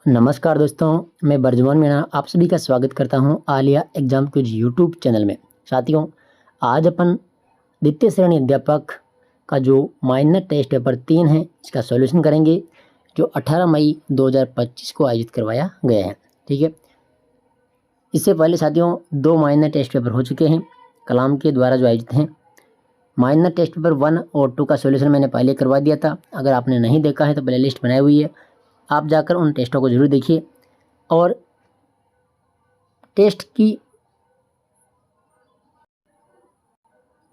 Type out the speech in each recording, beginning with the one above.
नमस्कार दोस्तों, मैं बरजुमान मीणा आप सभी का स्वागत करता हूं Alia exam quiz YouTube channel में। साथियों, आज अपन द्वितीय श्रेणी अध्यापक का जो माइनर टेस्ट पेपर 3 है इसका सॉल्यूशन करेंगे, जो 18 मई 2025 को आयोजित करवाया गया है। ठीक है, इससे पहले साथियों 2 माइनर टेस्ट पेपर हो चुके हैं कलाम के द्वारा जो आयोजित हैं। माइनर टेस्ट पेपर 1 और 2 का सॉल्यूशन मैंने पहले करवा दिया था। अगर आपने नहीं देखा है तो प्ले लिस्ट बनाई हुई है, आप जाकर उन टेस्टों को जरूर देखिए। और टेस्ट की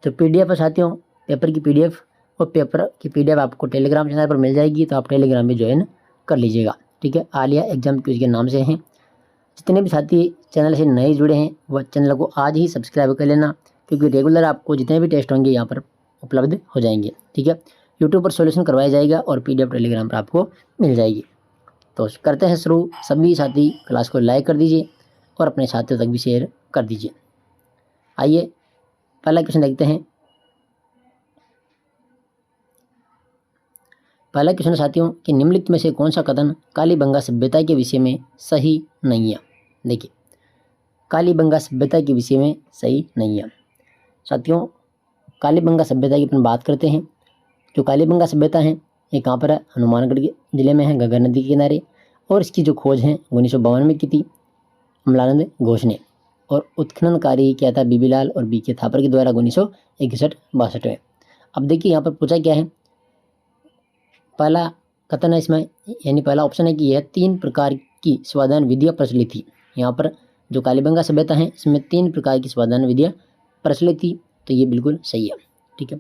जो पीडीएफ है साथियों, पेपर की पीडीएफ, वो पेपर की पीडीएफ आपको टेलीग्राम चैनल पर मिल जाएगी, तो आप टेलीग्राम में ज्वाइन कर लीजिएगा। ठीक है, आलिया एग्जाम क्विज के नाम से हैं। जितने भी साथी चैनल से नए जुड़े हैं वह चैनल को आज ही सब्सक्राइब कर लेना, क्योंकि रेगुलर आपको जितने भी टेस्ट होंगे यहाँ पर उपलब्ध हो जाएंगे। ठीक है, यूट्यूब पर सॉल्यूशन करवाया जाएगा और पीडीएफ टेलीग्राम पर आपको मिल जाएगी। तो करते हैं शुरू। सभी साथी क्लास को लाइक कर दीजिए और अपने साथियों तक भी शेयर कर दीजिए। आइए पहला क्वेश्चन देखते हैं। पहला क्वेश्चन साथियों कि निम्नलिखित में से कौन सा कथन कालीबंगा सभ्यता के विषय में सही नहीं है। देखिए, कालीबंगा सभ्यता के विषय में सही नहीं है। साथियों, कालीबंगा सभ्यता की अपन बात करते हैं। जो कालीबंगा सभ्यता है ये कहाँ पर है? हनुमानगढ़ जिले में है, घग्गर नदी के किनारे। और इसकी जो खोज है 1952 में की थी अमलानंद घोष ने, और उत्खनन कार्य किया था बीबीलाल और बीके थापर के द्वारा 1961-62 में। अब देखिए यहाँ पर पूछा क्या है, पहला कथन है इसमें, यानी पहला ऑप्शन है कि यह 3 प्रकार की स्वाधान विधियाँ प्रचलित थी। यहाँ पर जो कालीबंगा सभ्यता है इसमें 3 प्रकार की स्वाधान विधियाँ प्रचलित थी, तो ये बिल्कुल सही है। ठीक है,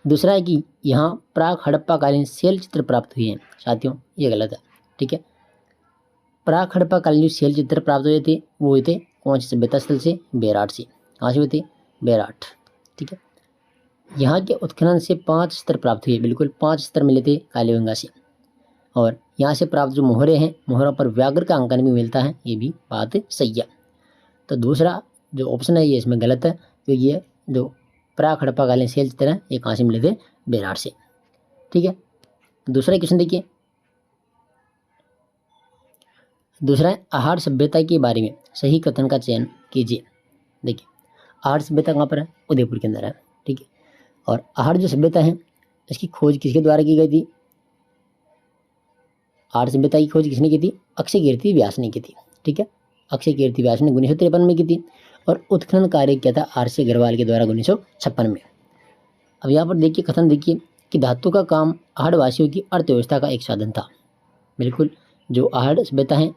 दूसरा है कि यहाँ प्राक हड़प्पा कालीन शैल चित्र प्राप्त हुए हैं। साथियों, ये गलत है। ठीक है, प्राक हड़प्पा कालीन जो शैल चित्र प्राप्त हुए थे वो हुए थे कौन सी सभ्यता स्थल से? बेराट से। कहाँ से हुए थे? बेराट। ठीक है, यहाँ के उत्खनन से 5 स्तर प्राप्त हुए, बिल्कुल 5 स्तर मिले थे कालीबंगा से। और यहाँ से प्राप्त जो मोहरे हैं, मोहरों पर व्याघ्र का अंकन भी मिलता है, ये भी बात सही है। तो दूसरा जो ऑप्शन है ये इसमें गलत है, क्योंकि ये जो प्राक हड़प्पा कालीन शैल चित्र है ये कहाँ से मिले थे? बेराट से। ठीक है, दूसरा क्वेश्चन देखिए। दूसरा है आहार सभ्यता के बारे में सही कथन का चयन कीजिए। देखिए, आहार सभ्यता कहाँ पर है? उदयपुर के अंदर है। ठीक है, और आहार जो सभ्यता है इसकी खोज किसके द्वारा की गई थी? आहार सभ्यता की खोज किसने की थी? अक्षय कीर्ति व्यास ने की थी। ठीक है, अक्षय कीर्ति व्यास ने 1953 में की थी, और उत्खनन कार्य किया था आर.सी. अग्रवाल के द्वारा 1956 में। अब यहाँ पर देखिए कथन देखिए कि धातु का काम आहड़ वासियों की अर्थव्यवस्था का एक साधन था। बिल्कुल, जो आहड़ सभ्यता है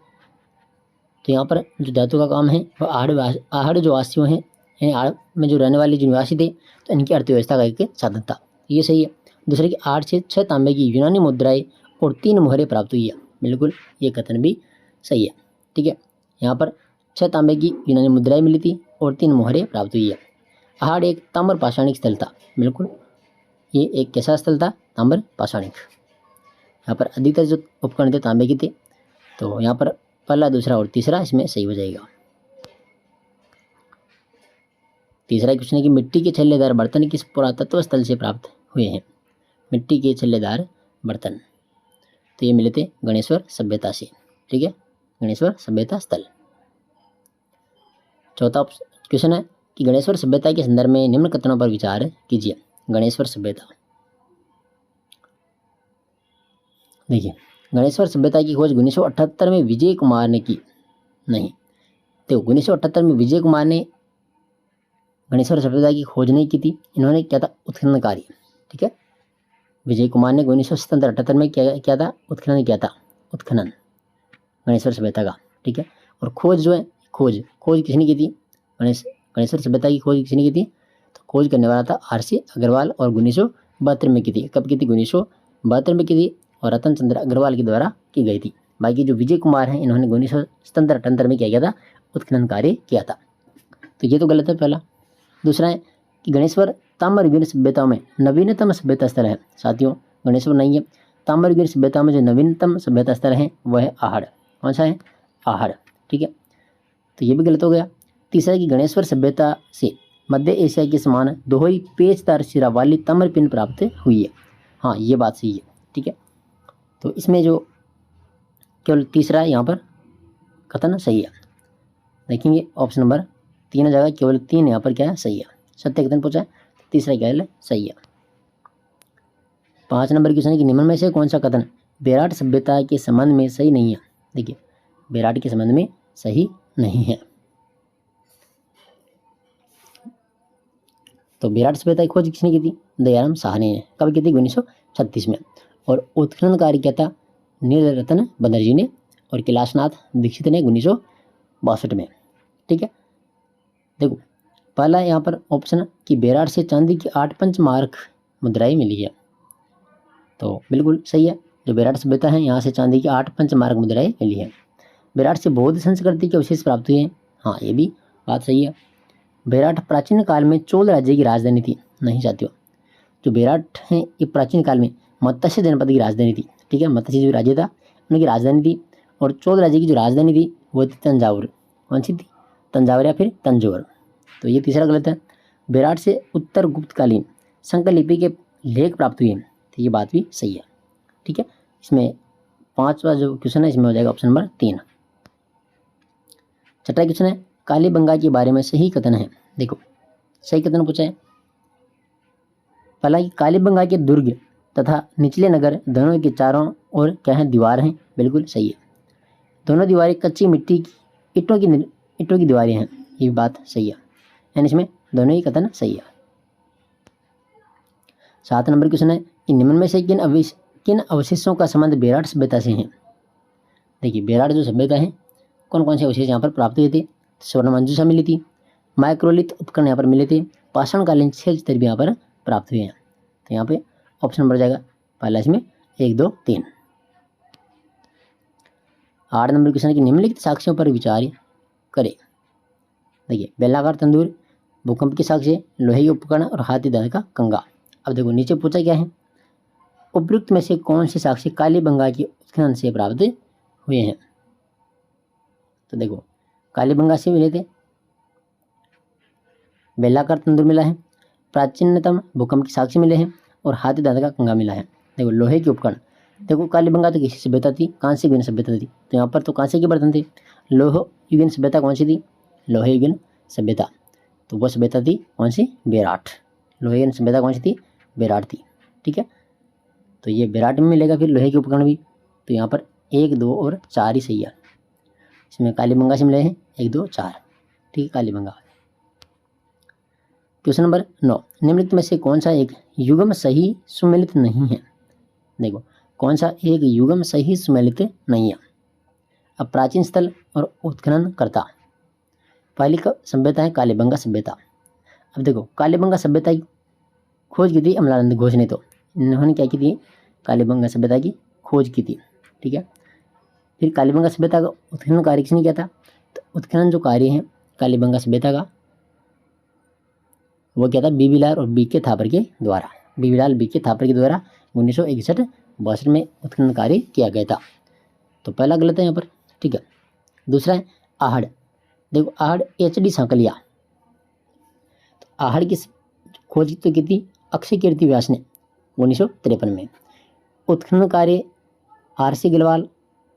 तो यहाँ पर जो धातु का काम है वह आहड़ जो वासियों हैं, यानी आहड़ में जो रहने वाले जो निवासी थे, तो इनकी अर्थव्यवस्था का एक साधन था। ये सही है। दूसरे की 8 से 6 तांबे की यूनानी मुद्राएं और 3 मोहरें प्राप्त हुई है। बिल्कुल, ये कथन भी सही है। ठीक है, यहाँ पर 6 तांबे की यूनानी मुद्राएं मिली थी और 3 मोहरें प्राप्त हुई है। आहड़ एक ताम्र पाषाणिक स्थल था। बिल्कुल, ये एक कैसा स्थल था? ताम्र पाषाणिक। यहाँ पर अधिकतर जो उपकरण थे तांबे के थे, तो यहाँ पर पहला, दूसरा और तीसरा इसमें सही हो जाएगा। तीसरा क्वेश्चन है कि मिट्टी के छल्लेदार बर्तन किस पुरातत्व स्थल से प्राप्त हुए हैं? मिट्टी के छल्लेदार बर्तन, तो ये मिले थे गणेश्वर सभ्यता से। ठीक है, गणेश्वर सभ्यता स्थल। चौथा क्वेश्चन है कि गणेश्वर सभ्यता के संदर्भ में निम्न कथनों पर विचार कीजिए। गणेश्वर सभ्यता, देखिए, गणेश्वर सभ्यता की खोज 1978 में विजय कुमार ने की। नहीं, तो 1978 में विजय कुमार ने गणेश्वर सभ्यता की खोज नहीं की थी, इन्होंने किया था उत्खनन कार्य। ठीक है, विजय कुमार ने 1978 में क्या था? उत्खनन किया था, उत्खनन गणेश्वर सभ्यता का। ठीक है, और खोज जो है, खोज किसने की थी? गणेश्वर सभ्यता की खोज किसने की थी? तो खोज करने वाला था आर.सी. अग्रवाल, और 1972 में की थी। कब की थी? 1972 में की थी, और रतन चंद्र अग्रवाल के द्वारा की गई थी। बाकी जो विजय कुमार हैं इन्होंने 1977 में क्या किया था? उत्खनन कार्य किया था। तो ये तो गलत है पहला। दूसरा है कि गणेश्वर ताम्रयुगीन सभ्यता में नवीनतम सभ्यता स्थल है। साथियों, गणेश्वर नहीं है, ताम्रयुगीन सभ्यता में जो नवीनतम सभ्यता स्थल है वह है आहड़। कौन सा है? आहड़। ठीक है, तो ये भी गलत हो गया। तीसरा है कि गणेश्वर सभ्यता से मध्य एशिया के समान दोहरी पेचदार सिरा वाली ताम्रपिन प्राप्त हुई है। हाँ, ये बात सही है। ठीक है, तो इसमें जो केवल तीसरा यहाँ पर कथन सही है। देखेंगे ऑप्शन नंबर 3 जगह केवल 3 यहाँ पर क्या है सही है, सत्य कथन पूछा है, तीसरा क्या है सही है। 5 नंबर क्वेश्चन है कि निम्न में से कौन सा कथन विराट सभ्यता के संबंध में सही नहीं है। देखिए विराट के संबंध में सही नहीं है। तो विराट सभ्यता की खोज किसने की थी, दयाराम साहनी ने। कब की थी, 1936 में। और उत्खनन कार्य क्या था, नीलरतन बनर्जी ने, और कैलाशनाथ दीक्षित ने 1962 में। ठीक है, देखो पहला यहाँ पर ऑप्शन कि विराट से चांदी की 8 पंचमार्क मुद्राएं मिली है, तो बिल्कुल सही है। जो विराट सभ्यता है यहाँ से चांदी की 8 पंचमार्क मुद्राएं मिली है। विराट से बौद्ध संस्कृति के अवशेष प्राप्त हुए हैं, हाँ ये भी बात सही है। विराट प्राचीन काल में चोल राज्य की राजधानी थी, नहीं साथियों, जो विराट है ये प्राचीन काल में मत्स्य जनपद की राजधानी थी। ठीक है, मत्स्य जो राज्य था उनकी राजधानी थी, और चोल राज्य की जो राजधानी थी वो थी तंजावुर। कौन सी थी, तंजावर या फिर तंजौर। तो ये तीसरा गलत है। विराट से उत्तर गुप्तकालीन संकर लिपि के लेख प्राप्त हुए हैं, तो ये बात भी सही है। ठीक है, इसमें 5वां जो क्वेश्चन है इसमें हो जाएगा ऑप्शन नंबर 3। छठा क्वेश्चन है कालीबंगा के बारे में सही कथन है। देखो सही कथन पूछा है पहला कि कालीबंगा के दुर्ग तथा निचले नगर दोनों के चारों ओर क्या है, दीवार हैं, बिल्कुल सही है। दोनों दीवारें कच्ची मिट्टी की ईंटों की दीवारें हैं, ये बात सही है, यानी इसमें दोनों ही कथन सही है। 7 नंबर क्वेश्चन है कि निम्न में से किन अवशेषों का संबंध विराट सभ्यता से है। देखिए विराट जो सभ्यता है कौन कौन से अवशेष यहाँ पर प्राप्त हुए थे, स्वर्ण मंजूषा मिली थी, माइक्रोलिथ उपकरण यहाँ पर मिले थे, पाषाणकालीन छेद चित्र भी यहाँ पर प्राप्त हुए हैं। तो यहाँ पे ऑप्शन नंबर जाएगा पहला इसमें 1, 2, 3। 8 नंबर क्वेश्चन की निम्नलिखित साक्ष्यों पर विचार करें। देखिए बेलाकार तंदूर, भूकंप के साक्ष्य, लोहे के उपकरण और हाथी दांत का कंगा। अब देखो नीचे पूछा क्या है, उपयुक्त में से कौन से साक्ष्य कालीबंगा के उत्खनन से प्राप्त हुए हैं। तो देखो कालीबंगा से मिले थे, बेलाकार तंदूर मिला है, प्राचीनतम भूकंप के साक्ष्य मिले हैं, और हाथी दांत का कंगा मिला है। देखो लोहे के उपकरण, देखो कालीबंगा तो किसी सभ्यता थी, कांस्य युगीन सभ्यता थी, तो यहाँ पर तो कांस्य के बर्तन थे। लोह युगीन सभ्यता कौन सी थी, लोहे युगीन सभ्यता, तो वो सभ्यता थी कौन सी, विराट। लोहे युगीन सभ्यता कौन सी थी, विराट थी। ठीक है, तो ये विराट में मिलेगा। फिर लोहे के उपकरण भी, तो यहाँ पर 1, 2 और 4 ही सही है। इसमें कालीबंगा से मिले हैं 1, 2, 4। ठीक है, कालीबंगा। क्वेश्चन नंबर 9, निम्नलिखित में से कौन सा एक युग्म सही सुमेलित नहीं है। देखो कौन सा एक युग्म सही सुमेलित नहीं है। अब प्राचीन स्थल और उत्खनन करता, पहली सभ्यता है कालीबंगा सभ्यता। अब देखो कालीबंगा सभ्यता की खोज की थी अमलानंद घोष ने, तो इन्होंने क्या की थी, कालीबंगा सभ्यता की खोज की थी। ठीक है, फिर कालीबंगा सभ्यता का उत्खनन कार्य किसने किया था, तो उत्खनन जो कार्य है कालीबंगा सभ्यता का वो क्या था, बीबीलाल और बीके थापर के द्वारा। बीबीलाल बीके थापर के द्वारा 1961-62 में उत्खनन कार्य किया गया था। तो पहला गलत है यहाँ पर। ठीक है, दूसरा है आहड़। देखो आहड़ HD सांकलिया, तो आहड़ की खोज तो की थी अक्षय कीर्ति व्यास ने 1953 में। उत्खनन कार्य RC गिलवाल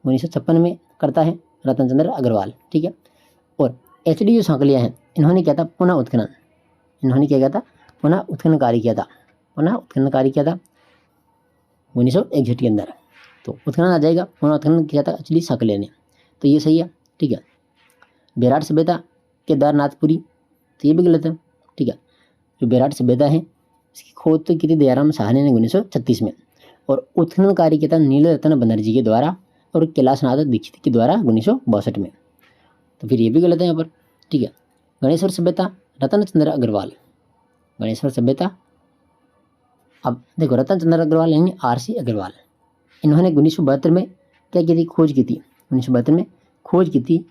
1956 में करता है, रतन चंद्र अग्रवाल। ठीक है, और HD जो सांकलिया हैं इन्होंने क्या था, पुनः उत्खनन, इन्होंने क्या किया था, पुनः उत्खनन कार्य किया था, पुनः उत्खनन कार्य किया था 1961 के अंदर। तो उत्खनन आ जाएगा, पुनः उत्खनन किया था HD सांकलिया ने, तो ये सही है। ठीक है, विराट सभ्यता केदारनाथपुरी, तो ये भी गलत है। ठीक है, जो विराट सभ्यता है इसकी खोज तो की थी दयाराम साहनी ने 1936 में, और उत्खनन कार्य किया था नीलरतन बनर्जी के द्वारा और कैलाशनाथ दीक्षित के द्वारा 1962 में। तो फिर ये भी गलत है यहाँ पर। ठीक है, गणेश्वर सभ्यता रतन चंद्र अग्रवाल, गणेश्वर सभ्यता। अब देखो रतन चंद्र अग्रवाल यानी RC अग्रवाल, इन्होंने 1972 में क्या की थी, खोज की थी, 1972 में खोज की थी,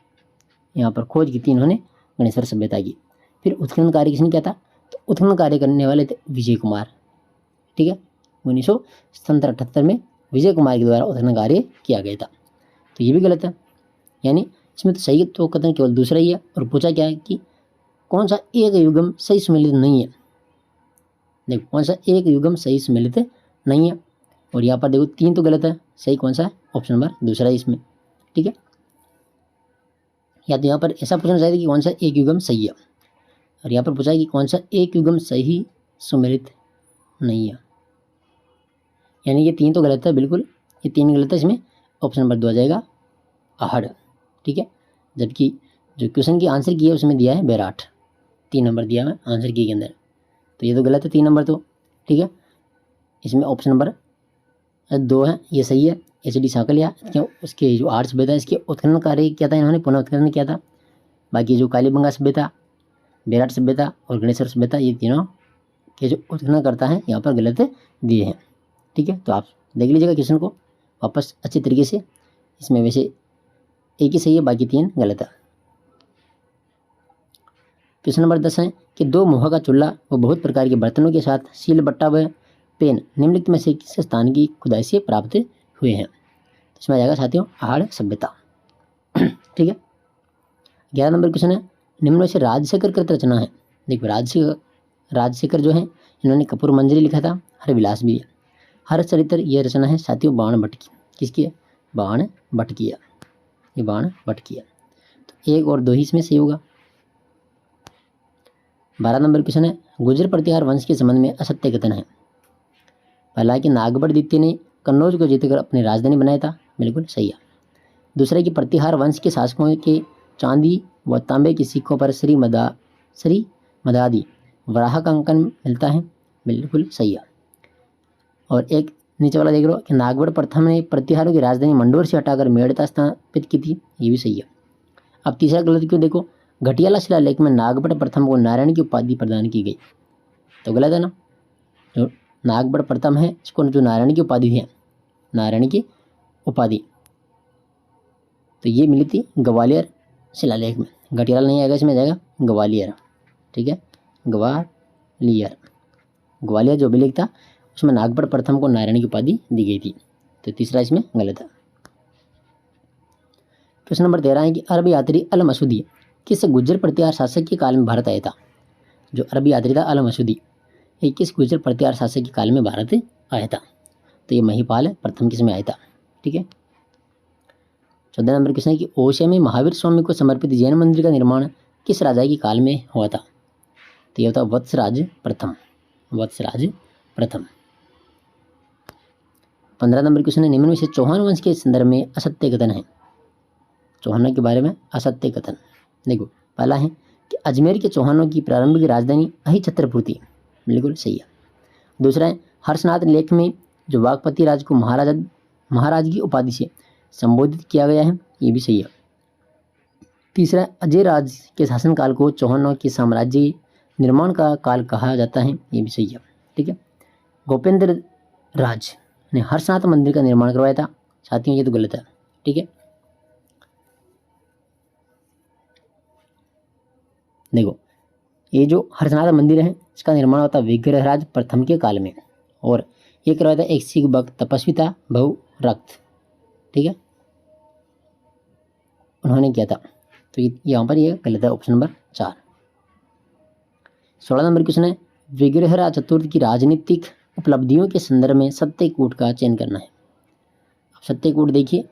यहाँ पर खोज की थी इन्होंने गणेश्वर सभ्यता की। फिर उत्खनन कार्य किसने किया था, तो उत्खनन कार्य करने वाले थे विजय कुमार। ठीक है, 1977-78 में विजय कुमार के द्वारा उत्खनन कार्य किया गया था। तो ये भी गलत है, यानी इसमें तो सही तो कथन केवल दूसरा ही है। और पूछा क्या है कि कौन सा एक युग्म सही सुमेलित नहीं है। देखो कौन सा एक युग्म सही सुमेलित नहीं है, और यहाँ पर देखो 3 तो गलत है, सही कौन सा है, ऑप्शन नंबर दूसरा है इसमें। ठीक है। या तो यहाँ पर ऐसा पूछना चाहिए कि कौन सा एक युग्म सही है, और यहाँ पर पूछा है कि कौन सा एक युग्म सही सुमेलित नहीं है, यानी ये 3 तो गलत है, बिल्कुल ये 3 गलत है, इसमें ऑप्शन नंबर 2 आ जाएगा आहड़, ठीक है। जबकि जो क्वेश्चन की आंसर की है उसमें दिया है बैराठ, 3 नंबर दिया है आंसर की के अंदर, तो ये तो गलत है 3 नंबर तो, ठीक है। इसमें ऑप्शन नंबर 2 है, ये सही है। एच.डी. साकलिया क्यों उसके जो आर्य सभ्यता इसके उत्खनन कार्य किया था इन्होंने, पुनः उत्खनन किया था। बाकी जो कालीबंगा सभ्यता, बैराठ सभ्यता और गणेश्वर सभ्यता, ये तीनों के जो उत्खनन करता है यहाँ पर गलत दिए हैं, ठीक है। तो आप देख लीजिएगा क्वेश्चन को वापस अच्छी तरीके से, इसमें वैसे एक ही सही है, बाकी 3 गलत है। क्वेश्चन नंबर 10 है कि 2 मुहा का चूल्हा व बहुत प्रकार के बर्तनों के साथ सील बट्टा व पेन निम्नलिखित में से किस स्थान की खुदाई से प्राप्त हुए हैं। तो इसमें आ जाएगा साथियों आहड़ सभ्यता, ठीक है। 11 नंबर क्वेश्चन है निम्न में से राजशेखर कृत रचना है। देखो राजशेखर जो है इन्होंने कपूर मंजरी लिखा था, हर विलास भी है, हर चरित्र ये रचना है साथियों बाण भट्ट की, किसकी है, बाण भट्ट की है, ये बाण भट्ट की है। तो 1 और 2 ही इसमें सही होगा। 12 नंबर क्वेश्चन है गुर्जर प्रतिहार वंश के संबंध में असत्य कथन है। पहला है कि नागबड़ द्वितीय ने कन्नौज को जीतकर अपनी राजधानी बनाया था, बिल्कुल सही है। दूसरा है कि प्रतिहार वंश के शासकों के चांदी व तांबे के सिक्कों पर श्री मदादी वराह का अंकन मिलता है, बिल्कुल सही है। और एक नीचे वाला देख लो कि नागबड़ प्रथम ने प्रतिहारों की राजधानी मंडोर से हटाकर मेड़ता स्थापित की थी, ये भी सही है। अब तीसरा गलत क्यों, देखो घटियाला शिलालेख में नागबड़ प्रथम को नारायण की उपाधि प्रदान की गई, तो गलत है ना। जो नागबड़ प्रथम है इसको जो नारायण की उपाधि है, नारायण की उपाधि, तो ये मिली थी ग्वालियर शिलालेख में, घटियाला नहीं आएगा, इसमें जाएगा ग्वालियर, ठीक है। ग्वालियर जो अभिलेख था उसमें नागबड़ प्रथम को नारायण की उपाधि दी गई थी, तो तीसरा इसमें गलत है। क्वेश्चन नंबर 13 है कि अरब यात्री अल मसूदी किस गुर्जर प्रतिहार शासक के काल में भारत आया था। जो अरबी यात्री था अल मसूदी, ये किस गुर्जर प्रतिहार शासक के काल में भारत आया था, तो ये महिपाल प्रथम किस में आया था, ठीक है। 14 नंबर क्वेश्चन है कि ओशा में महावीर स्वामी को समर्पित जैन मंदिर का निर्माण किस राजा के काल में हुआ था, तो ये होता वत्सराज प्रथम, वत्सराज प्रथम। 15 नंबर क्वेश्चन है निम्न में से चौहान वंश के संदर्भ में असत्य कथन है। चौहानों के बारे में असत्य कथन, देखो पहला है कि अजमेर के चौहानों की प्रारंभिक राजधानी अहि छत्रपुर थी, बिल्कुल सही है। दूसरा है हर्षनाथ लेख में जो वागपति राज को महाराज की उपाधि से संबोधित किया गया है, ये भी सही है। तीसरा अजय राज के शासनकाल को चौहानों के साम्राज्य निर्माण का काल कहा जाता है, ये भी सही है, ठीक है। गोपेंद्र राज ने हर्षनाथ मंदिर का निर्माण करवाया था, साथियों ये तो गलत है, ठीक है। देखो ये जो हर्षनाथ मंदिर है इसका निर्माण होता विग्रहराज प्रथम के काल में, और ये करवाया था एक सिख भक्त तपस्वी था बहुरक्त, ठीक है, उन्होंने किया था, तो यहाँ पर ये गलत है, ऑप्शन नंबर 4। 16 नंबर क्वेश्चन है विग्रहराज चतुर्थ की राजनीतिक उपलब्धियों के संदर्भ में सत्यकूट का चयन करना है। अब सत्यकूट देखिए,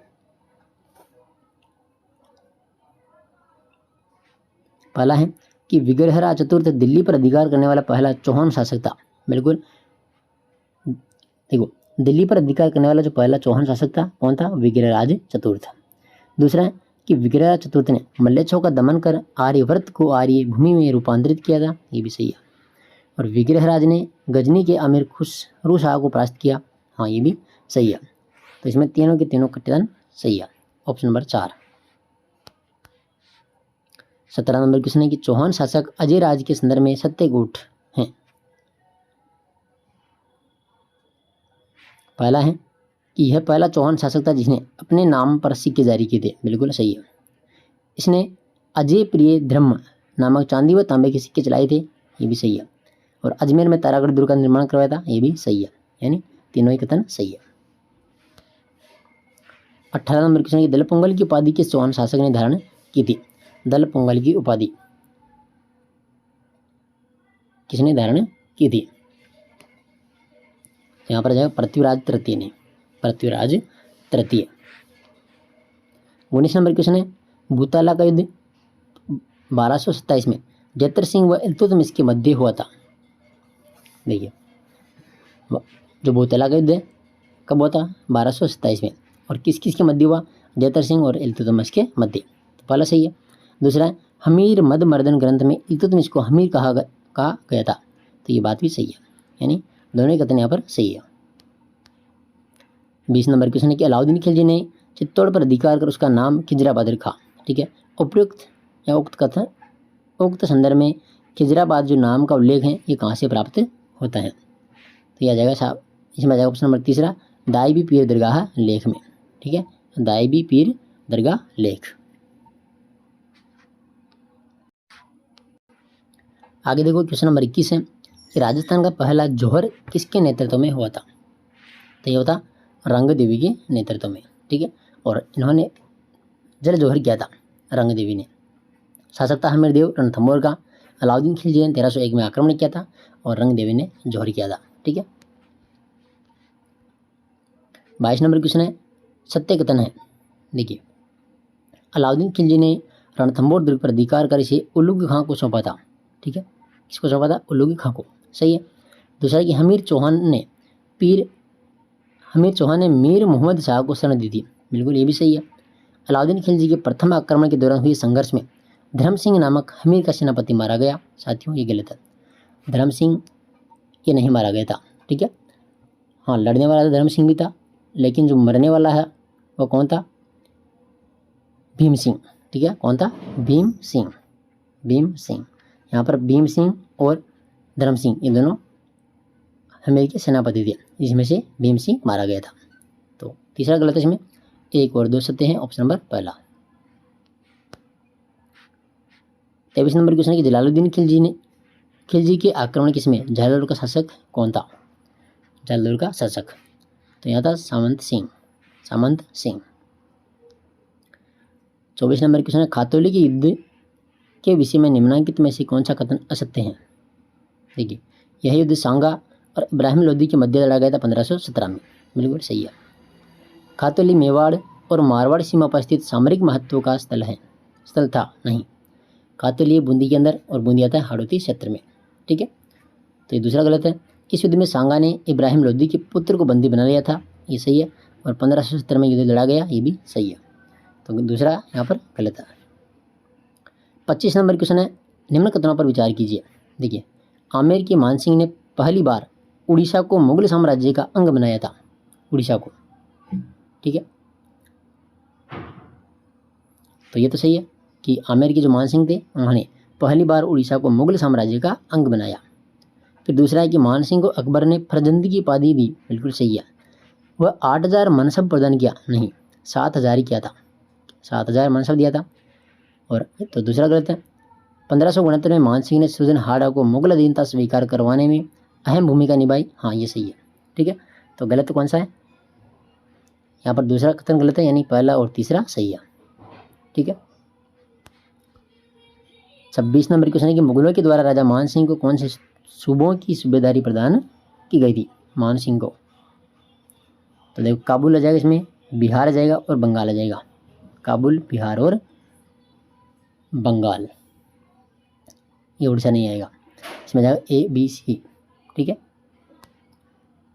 पहला है कि विग्रहराज चतुर्थ दिल्ली पर अधिकार करने वाला पहला चौहान शासक था, बिल्कुल देखो दिल्ली पर अधिकार करने वाला जो पहला चौहान शासक था कौन था, विग्रहराज चतुर्थ। दूसरा है कि विग्रहराज चतुर्थ ने मल्लेच्छों का दमन कर आर्यवर्त को आर्य भूमि में रूपांतरित किया था, ये भी सही है। और विग्रहराज ने गजनी के अमीर खुसरू शाह को परास्त किया, हाँ ये भी सही है। तो इसमें तीनों के तीनों कथन सही है, ऑप्शन नंबर 4। 17 नंबर क्वेश्चन है कि चौहान शासक अजय राज के संदर्भ में सत्यकूट हैं। पहला है कि यह पहला चौहान शासक था जिसने अपने नाम पर सिक्के जारी किए थे, बिल्कुल सही है। इसने अजय प्रिय धर्म नामक चांदी व तांबे के सिक्के चलाए थे, ये भी सही है। और अजमेर में तारागढ़ दुर्ग का निर्माण करवाया था, ये भी सही है, यानी तीनों ही कथन सही है। 18 नंबर क्वेश्चन की दलपोंगल की उपाधि किस चौहान शासक ने धारण की थी। दलपोंगल की उपाधि किसने धारण की थी, यहाँ पर जाएगा पृथ्वीराज तृतीय ने, पृथ्वीराज तृतीय। 19 नंबर क्वेश्चन है, भूताला का युद्ध 1227 में जैतर सिंह व इल्तुतमिश के मध्य हुआ था। देखिए जो भूताला का युद्ध है कब हुआ था, 1227 में, और किस किस के मध्य हुआ, जैतर सिंह और इल्तुतमिश के मध्य। तो पहला सही है। दूसरा है, हमीर मद मर्दन ग्रंथ में इल्तुतमिश को हमीर कहा गया था। तो ये बात भी सही है, यानी दोनों ही कथन यहाँ पर सही है। 20 नंबर क्वेश्चन है कि अलाउद्दीन खिलजी ने चित्तौड़ पर अधिकार कर उसका नाम खिजराबाद रखा। ठीक है, उपयुक्त या उक्त कथन उक्त संदर्भ में खिजराबाद जो नाम का उल्लेख है ये कहाँ से प्राप्त होता है। तो यह आ जाएगा साहब, इसमें आ जाएगा ऑप्शन नंबर तीसरा, दाइबी पीर दरगाह लेख में। ठीक है, दाइबी पीर दरगाह लेख। आगे देखो क्वेश्चन नंबर 21 है कि राजस्थान का पहला जौहर किसके नेतृत्व में हुआ था। तो ये होता रंग देवी के नेतृत्व में। ठीक है, और इन्होंने जल जौहर किया था रंग देवी ने। शासक था हमीर देव रणथंभौर का। अलाउद्दीन खिलजी ने 1301 में आक्रमण किया था और रंग देवी ने जौहर किया था। ठीक है, 22 नंबर क्वेश्चन है, सत्य कथन है। देखिए अलाउद्दीन खिलजी ने रणथंभौर दुर्ग पर अधिकार कर इसे उलूग खां को सौंपा था। ठीक है, किसको सौंपा था, उलूग खां को। सही है। दूसरा कि हमीर चौहान ने मीर मोहम्मद शाह को शरण दी थी। बिल्कुल ये भी सही है। अलाउद्दीन खिलजी के प्रथम आक्रमण के दौरान हुए संघर्ष में धर्म सिंह नामक हमीर का सेनापति मारा गया। साथियों ये गलत है, धर्म सिंह ये नहीं मारा गया था। ठीक है, हाँ लड़ने वाला तो धर्म सिंह भी था, लेकिन जो मरने वाला है वो कौन था, भीम सिंह। ठीक है, कौन था, भीम सिंह। भीम सिंह, यहाँ पर भीम सिंह और धर्म सिंह ये दोनों हमीर के सेनापति थे, जिसमें से भीम सिंह मारा गया था। तो तीसरा गलत है, इसमें एक और दो सत्य हैं, ऑप्शन नंबर पहला। 23 नंबर क्वेश्चन है कि जलालुद्दीन खिलजी के आक्रमण किसमें जालौर का शासक कौन था। जालौर का शासक तो यहाँ था सामंत सिंह। 24 नंबर क्वेश्चन है, खातौली के युद्ध के विषय में निम्नलिखित में से कौन सा कथन असत्य है। देखिए यह युद्ध सांगा और इब्राहिम लोदी के मध्य लड़ा गया था 1517 में। बिल्कुल सही है। खातौली मेवाड़ और मारवाड़ सीमा पर स्थित सामरिक महत्व का स्थल था नहीं। खातौली बूंदी के अंदर और बूंदी आता है हाड़ौती क्षेत्र में। ठीक है, तो ये दूसरा गलत है। इस युद्ध में सांगा ने इब्राहिम लोदी के पुत्र को बंदी बना लिया था, ये सही है। और 1570 में युद्ध लड़ा गया, ये भी सही है। तो दूसरा यहाँ पर गलत है। 25 नंबर क्वेश्चन है, निम्न कथनों पर विचार कीजिए। देखिए आमेर के मानसिंह ने पहली बार उड़ीसा को मुगल साम्राज्य का अंग बनाया था। उड़ीसा को, ठीक है, तो ये तो सही है कि आमेर के जो मानसिंह थे उन्होंने पहली बार उड़ीसा को मुगल साम्राज्य का अंग बनाया। फिर दूसरा है कि मानसिंह को अकबर ने फरजंदी की उपाधि दी। बिल्कुल सही है। वह 8000 मनसब प्रदान किया नहीं, 7000 ही किया था, 7000 मनसब दिया था। और तो दूसरा गलत है। 1569 में मानसिंह ने सृजनहाड़ा को मुगल अधीनता स्वीकार करवाने में अहम भूमिका निभाई। हाँ ये सही है। ठीक है, तो गलत कौन सा है, यहाँ पर दूसरा कथन गलत है, यानी पहला और तीसरा सही है। ठीक है, 26 नंबर क्वेश्चन है कि मुगलों के द्वारा राजा मानसिंह को कौन से सूबों की सूबेदारी प्रदान की गई थी। मानसिंह को तो देखो काबुल आ जाएगा, इसमें बिहार आ जाएगा और बंगाल आ जाएगा। काबुल, बिहार और बंगाल, ये उड़ीसा नहीं आएगा, इसमें जाएगा A, B, C। ठीक है,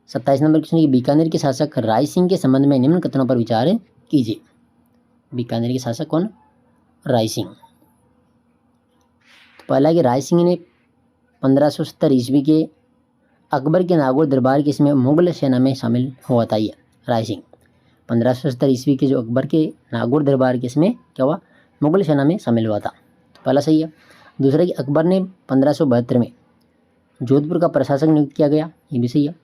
27 नंबर क्वेश्चन कि बीकानेर के शासक राय सिंह के संबंध में निम्न कथनों पर विचार कीजिए। बीकानेर के शासक कौन, राय सिंह। तो पहला कि राय सिंह ने 1570 ईस्वी के अकबर के नागौर दरबार के इसमें मुगल सेना में शामिल हुआ था। ये राय सिंह 1570 ईस्वी के जो अकबर के नागौर दरबार के इसमें क्या हुआ, मुगल सेना में शामिल हुआ था। तो पहला सही है। दूसरा कि अकबर ने 1572 में जोधपुर का प्रशासक नियुक्त किया गया, ये भी सही है।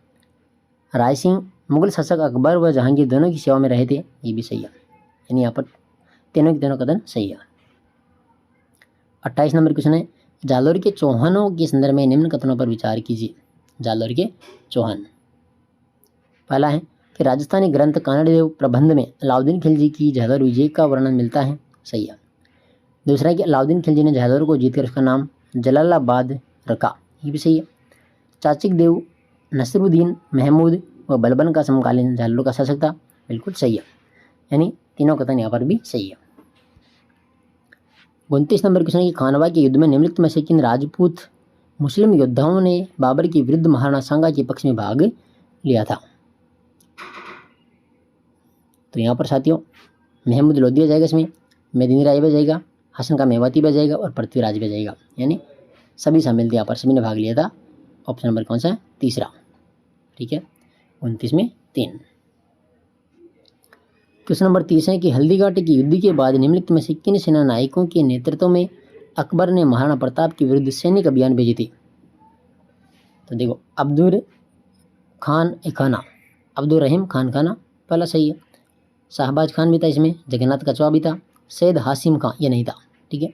राय सिंह मुगल शासक अकबर व जहांगीर दोनों की सेवा में रहे थे, ये भी सही है। यानी यहाँ पर तीनों के तीनों कथन सही है। 28 नंबर क्वेश्चन है, जालौर के चौहानों के संदर्भ में निम्न कथनों पर विचार कीजिए। जालौर के चौहान, पहला है कि राजस्थानी ग्रंथ कानड़देव प्रबंध में अलाउद्दीन खिलजी की जालौर विजय का वर्णन मिलता है, सही है। दूसरा है कि अलाउद्दीन खिलजी ने जालौर को जीतकर उसका नाम जलालाबाद रखा, ये भी सही है। चाचिक देव नसरुद्दीन महमूद व बलबन का समकालीन जालौर का शासक था, बिल्कुल सही है। यानी तीनों कथन यहाँ पर भी सही है। 29 नंबर क्वेश्चन है कि खानवा के युद्ध में निम्नलिखित में से किन राजपूत मुस्लिम योद्धाओं ने बाबर के विरुद्ध महाराणा सांगा के पक्ष में भाग लिया था? तो यहाँ पर साथियों महमूद लोधी आ जाएगा, इसमें मेदिनी राय भी जाएगा, हसन का मेवाती भी जाएगा और पृथ्वीराज भी जाएगा, यानी सभी शामिल थे यहाँ पर, सभी ने भाग लिया था। ऑप्शन नंबर कौन सा है? तीसरा। ठीक है, 29 में 3। क्वेश्चन नंबर 30 है कि हल्दीघाटी के युद्ध के बाद निम्नलिखित में से किन सेना नायकों के नेतृत्व में अकबर ने महाराणा प्रताप के विरुद्ध सैनिक अभियान भेजे थे? तो देखो, अब्दुल खान खाना, अब्दुल रहीम खान खाना पहला सही है, शाहबाज खान भी था इसमें, जगन्नाथ कछवा भी था, सैयद हासिम खान ये नहीं था। ठीक है,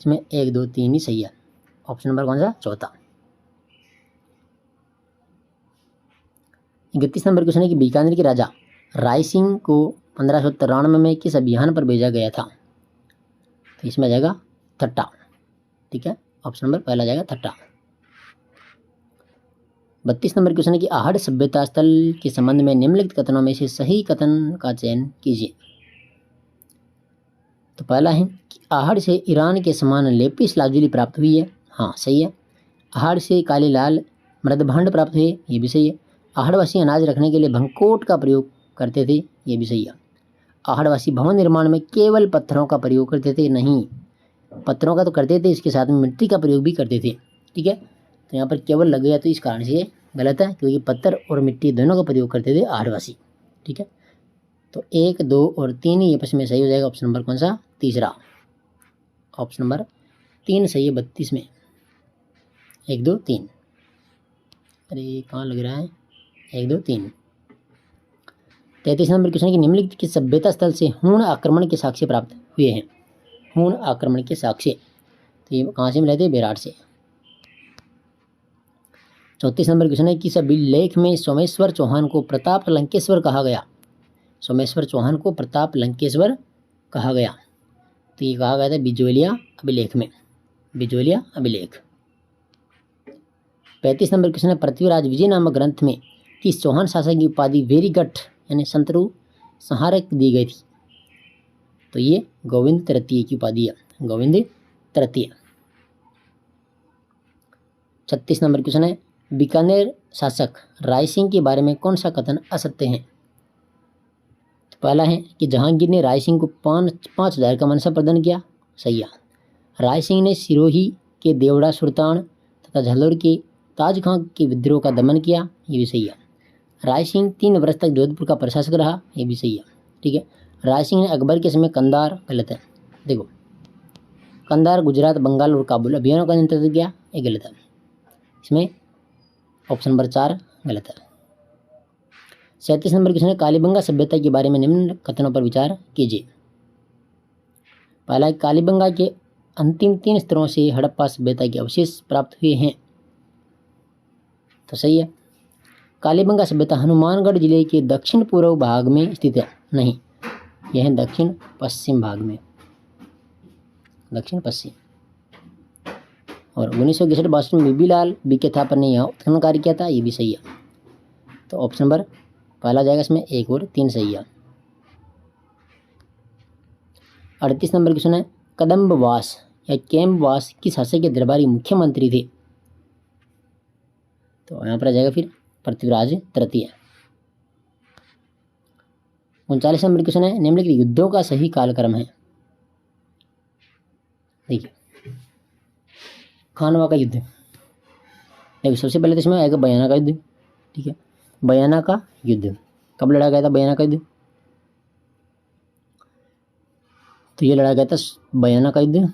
इसमें 1 2 3 ही सही है। ऑप्शन नंबर कौन सा? चौथा। 31 नंबर क्वेश्चन है कि बीकानेर के राजा राय सिंह को 1593 में किस अभियान पर भेजा गया था? तो इसमें जाएगा थट्टा। ठीक है, ऑप्शन नंबर पहला जाएगा थट्टा। 32 नंबर क्वेश्चन है कि आहड़ सभ्यता स्थल के संबंध में निम्नलिखित कथनों में से सही कथन का चयन कीजिए। तो पहला है कि आहड़ से ईरान के समान लेपिस लाजुली प्राप्त हुई है, हाँ सही है। आहड़ से काले लाल मृदभांड प्राप्त हुए, ये भी सही है। आहड़वासी अनाज रखने के लिए भंकोट का प्रयोग करते थे, ये भी सही है। आहड़वासी भवन निर्माण में केवल पत्थरों का प्रयोग करते थे, नहीं, पत्थरों का तो करते थे, इसके साथ में मिट्टी का प्रयोग भी करते थे। ठीक है, तो यहाँ पर केवल लग गया तो इस कारण से ये गलत है, क्योंकि पत्थर और मिट्टी दोनों का प्रयोग करते थे आहड़वासी। ठीक है, तो 1 2 और 3 ये प्रश्न में सही हो जाएगा। ऑप्शन नंबर कौन सा? तीसरा। ऑप्शन नंबर 3 सही है 32 में, 1 2 3। अरे कहाँ लग रहा है? 1 2 3। 33 नंबर क्वेश्चन की निम्नलिखित किस सभ्यता स्थल से हूण आक्रमण के साक्ष्य प्राप्त हुए हैं? हूण आक्रमण के साक्ष्य, तो ये कहाँ से मिले थे? बेराट से। 34 नंबर क्वेश्चन है कि किस अभिलेख में सोमेश्वर चौहान को प्रताप लंकेश्वर कहा गया? सोमेश्वर चौहान को प्रताप लंकेश्वर कहा गया, तो ये कहा गया था बिजोलिया अभिलेख में, बिजोलिया अभिलेख। 35 नंबर क्वेश्चन है पृथ्वीराज विजय नामक ग्रंथ में किस चौहान शासक की उपाधि वेरीगढ़ यानी शंतनु संहारक दी गई थी? तो ये गोविंद तृतीय की उपाधि है, गोविंद तृतीय। 36 नंबर क्वेश्चन है बीकानेर शासक राय सिंह के बारे में कौन सा कथन असत्य है? तो पहला है कि जहांगीर ने राय सिंह को 5,000 का मनसा प्रदान किया, सही है। राय सिंह ने सिरोही के देवड़ा सुल्तान तथा झल्लोर के ताज खां के विद्रोह का दमन किया, ये भी सही है। राय सिंह 3 वर्ष तक जोधपुर का प्रशासक रहा, ये भी सही है। ठीक है, राय सिंह ने अकबर के समय कंधार, गलत है। देखो, कंधार, गुजरात, बंगाल और काबुल अभियानों का नेतृत्व किया, ये गलत है। इसमें ऑप्शन नंबर 4 गलत है। 37 नंबर क्वेश्चन है कालीबंगा सभ्यता के बारे में निम्न कथनों पर विचार कीजिए। पहला, कालीबंगा के अंतिम 3 स्तरों से हड़प्पा सभ्यता के अवशेष प्राप्त हुए हैं, तो सही है। कालीबंगा सभ्यता हनुमानगढ़ जिले के दक्षिण पूर्व भाग में स्थित है, नहीं, यह है दक्षिण पश्चिम भाग में, दक्षिण पश्चिम। और 1961-62 में बीबीलाल बीके थापर ने यहाँ उत्खनन कार्य किया था, ये भी सही है। तो ऑप्शन नंबर पहला जाएगा इसमें, 1 और 3 सही है। 38 नंबर क्वेश्चन है कदम्बवास या कैम्बवास किस शासक के दरबारी मुख्यमंत्री थे? तो यहाँ पर आ जाएगा फिर पृथ्वीराज तृतीय। 39 नंबर क्वेश्चन है निम्नलिखित युद्धों का सही कालक्रम है? देखिए, खानवा का युद्ध, देखिए सबसे पहले तो इसमें आएगा बयाना का युद्ध। ठीक है, बयाना का युद्ध कब लड़ा गया था? बयाना का युद्ध, तो ये लड़ा गया था बयाना का युद्ध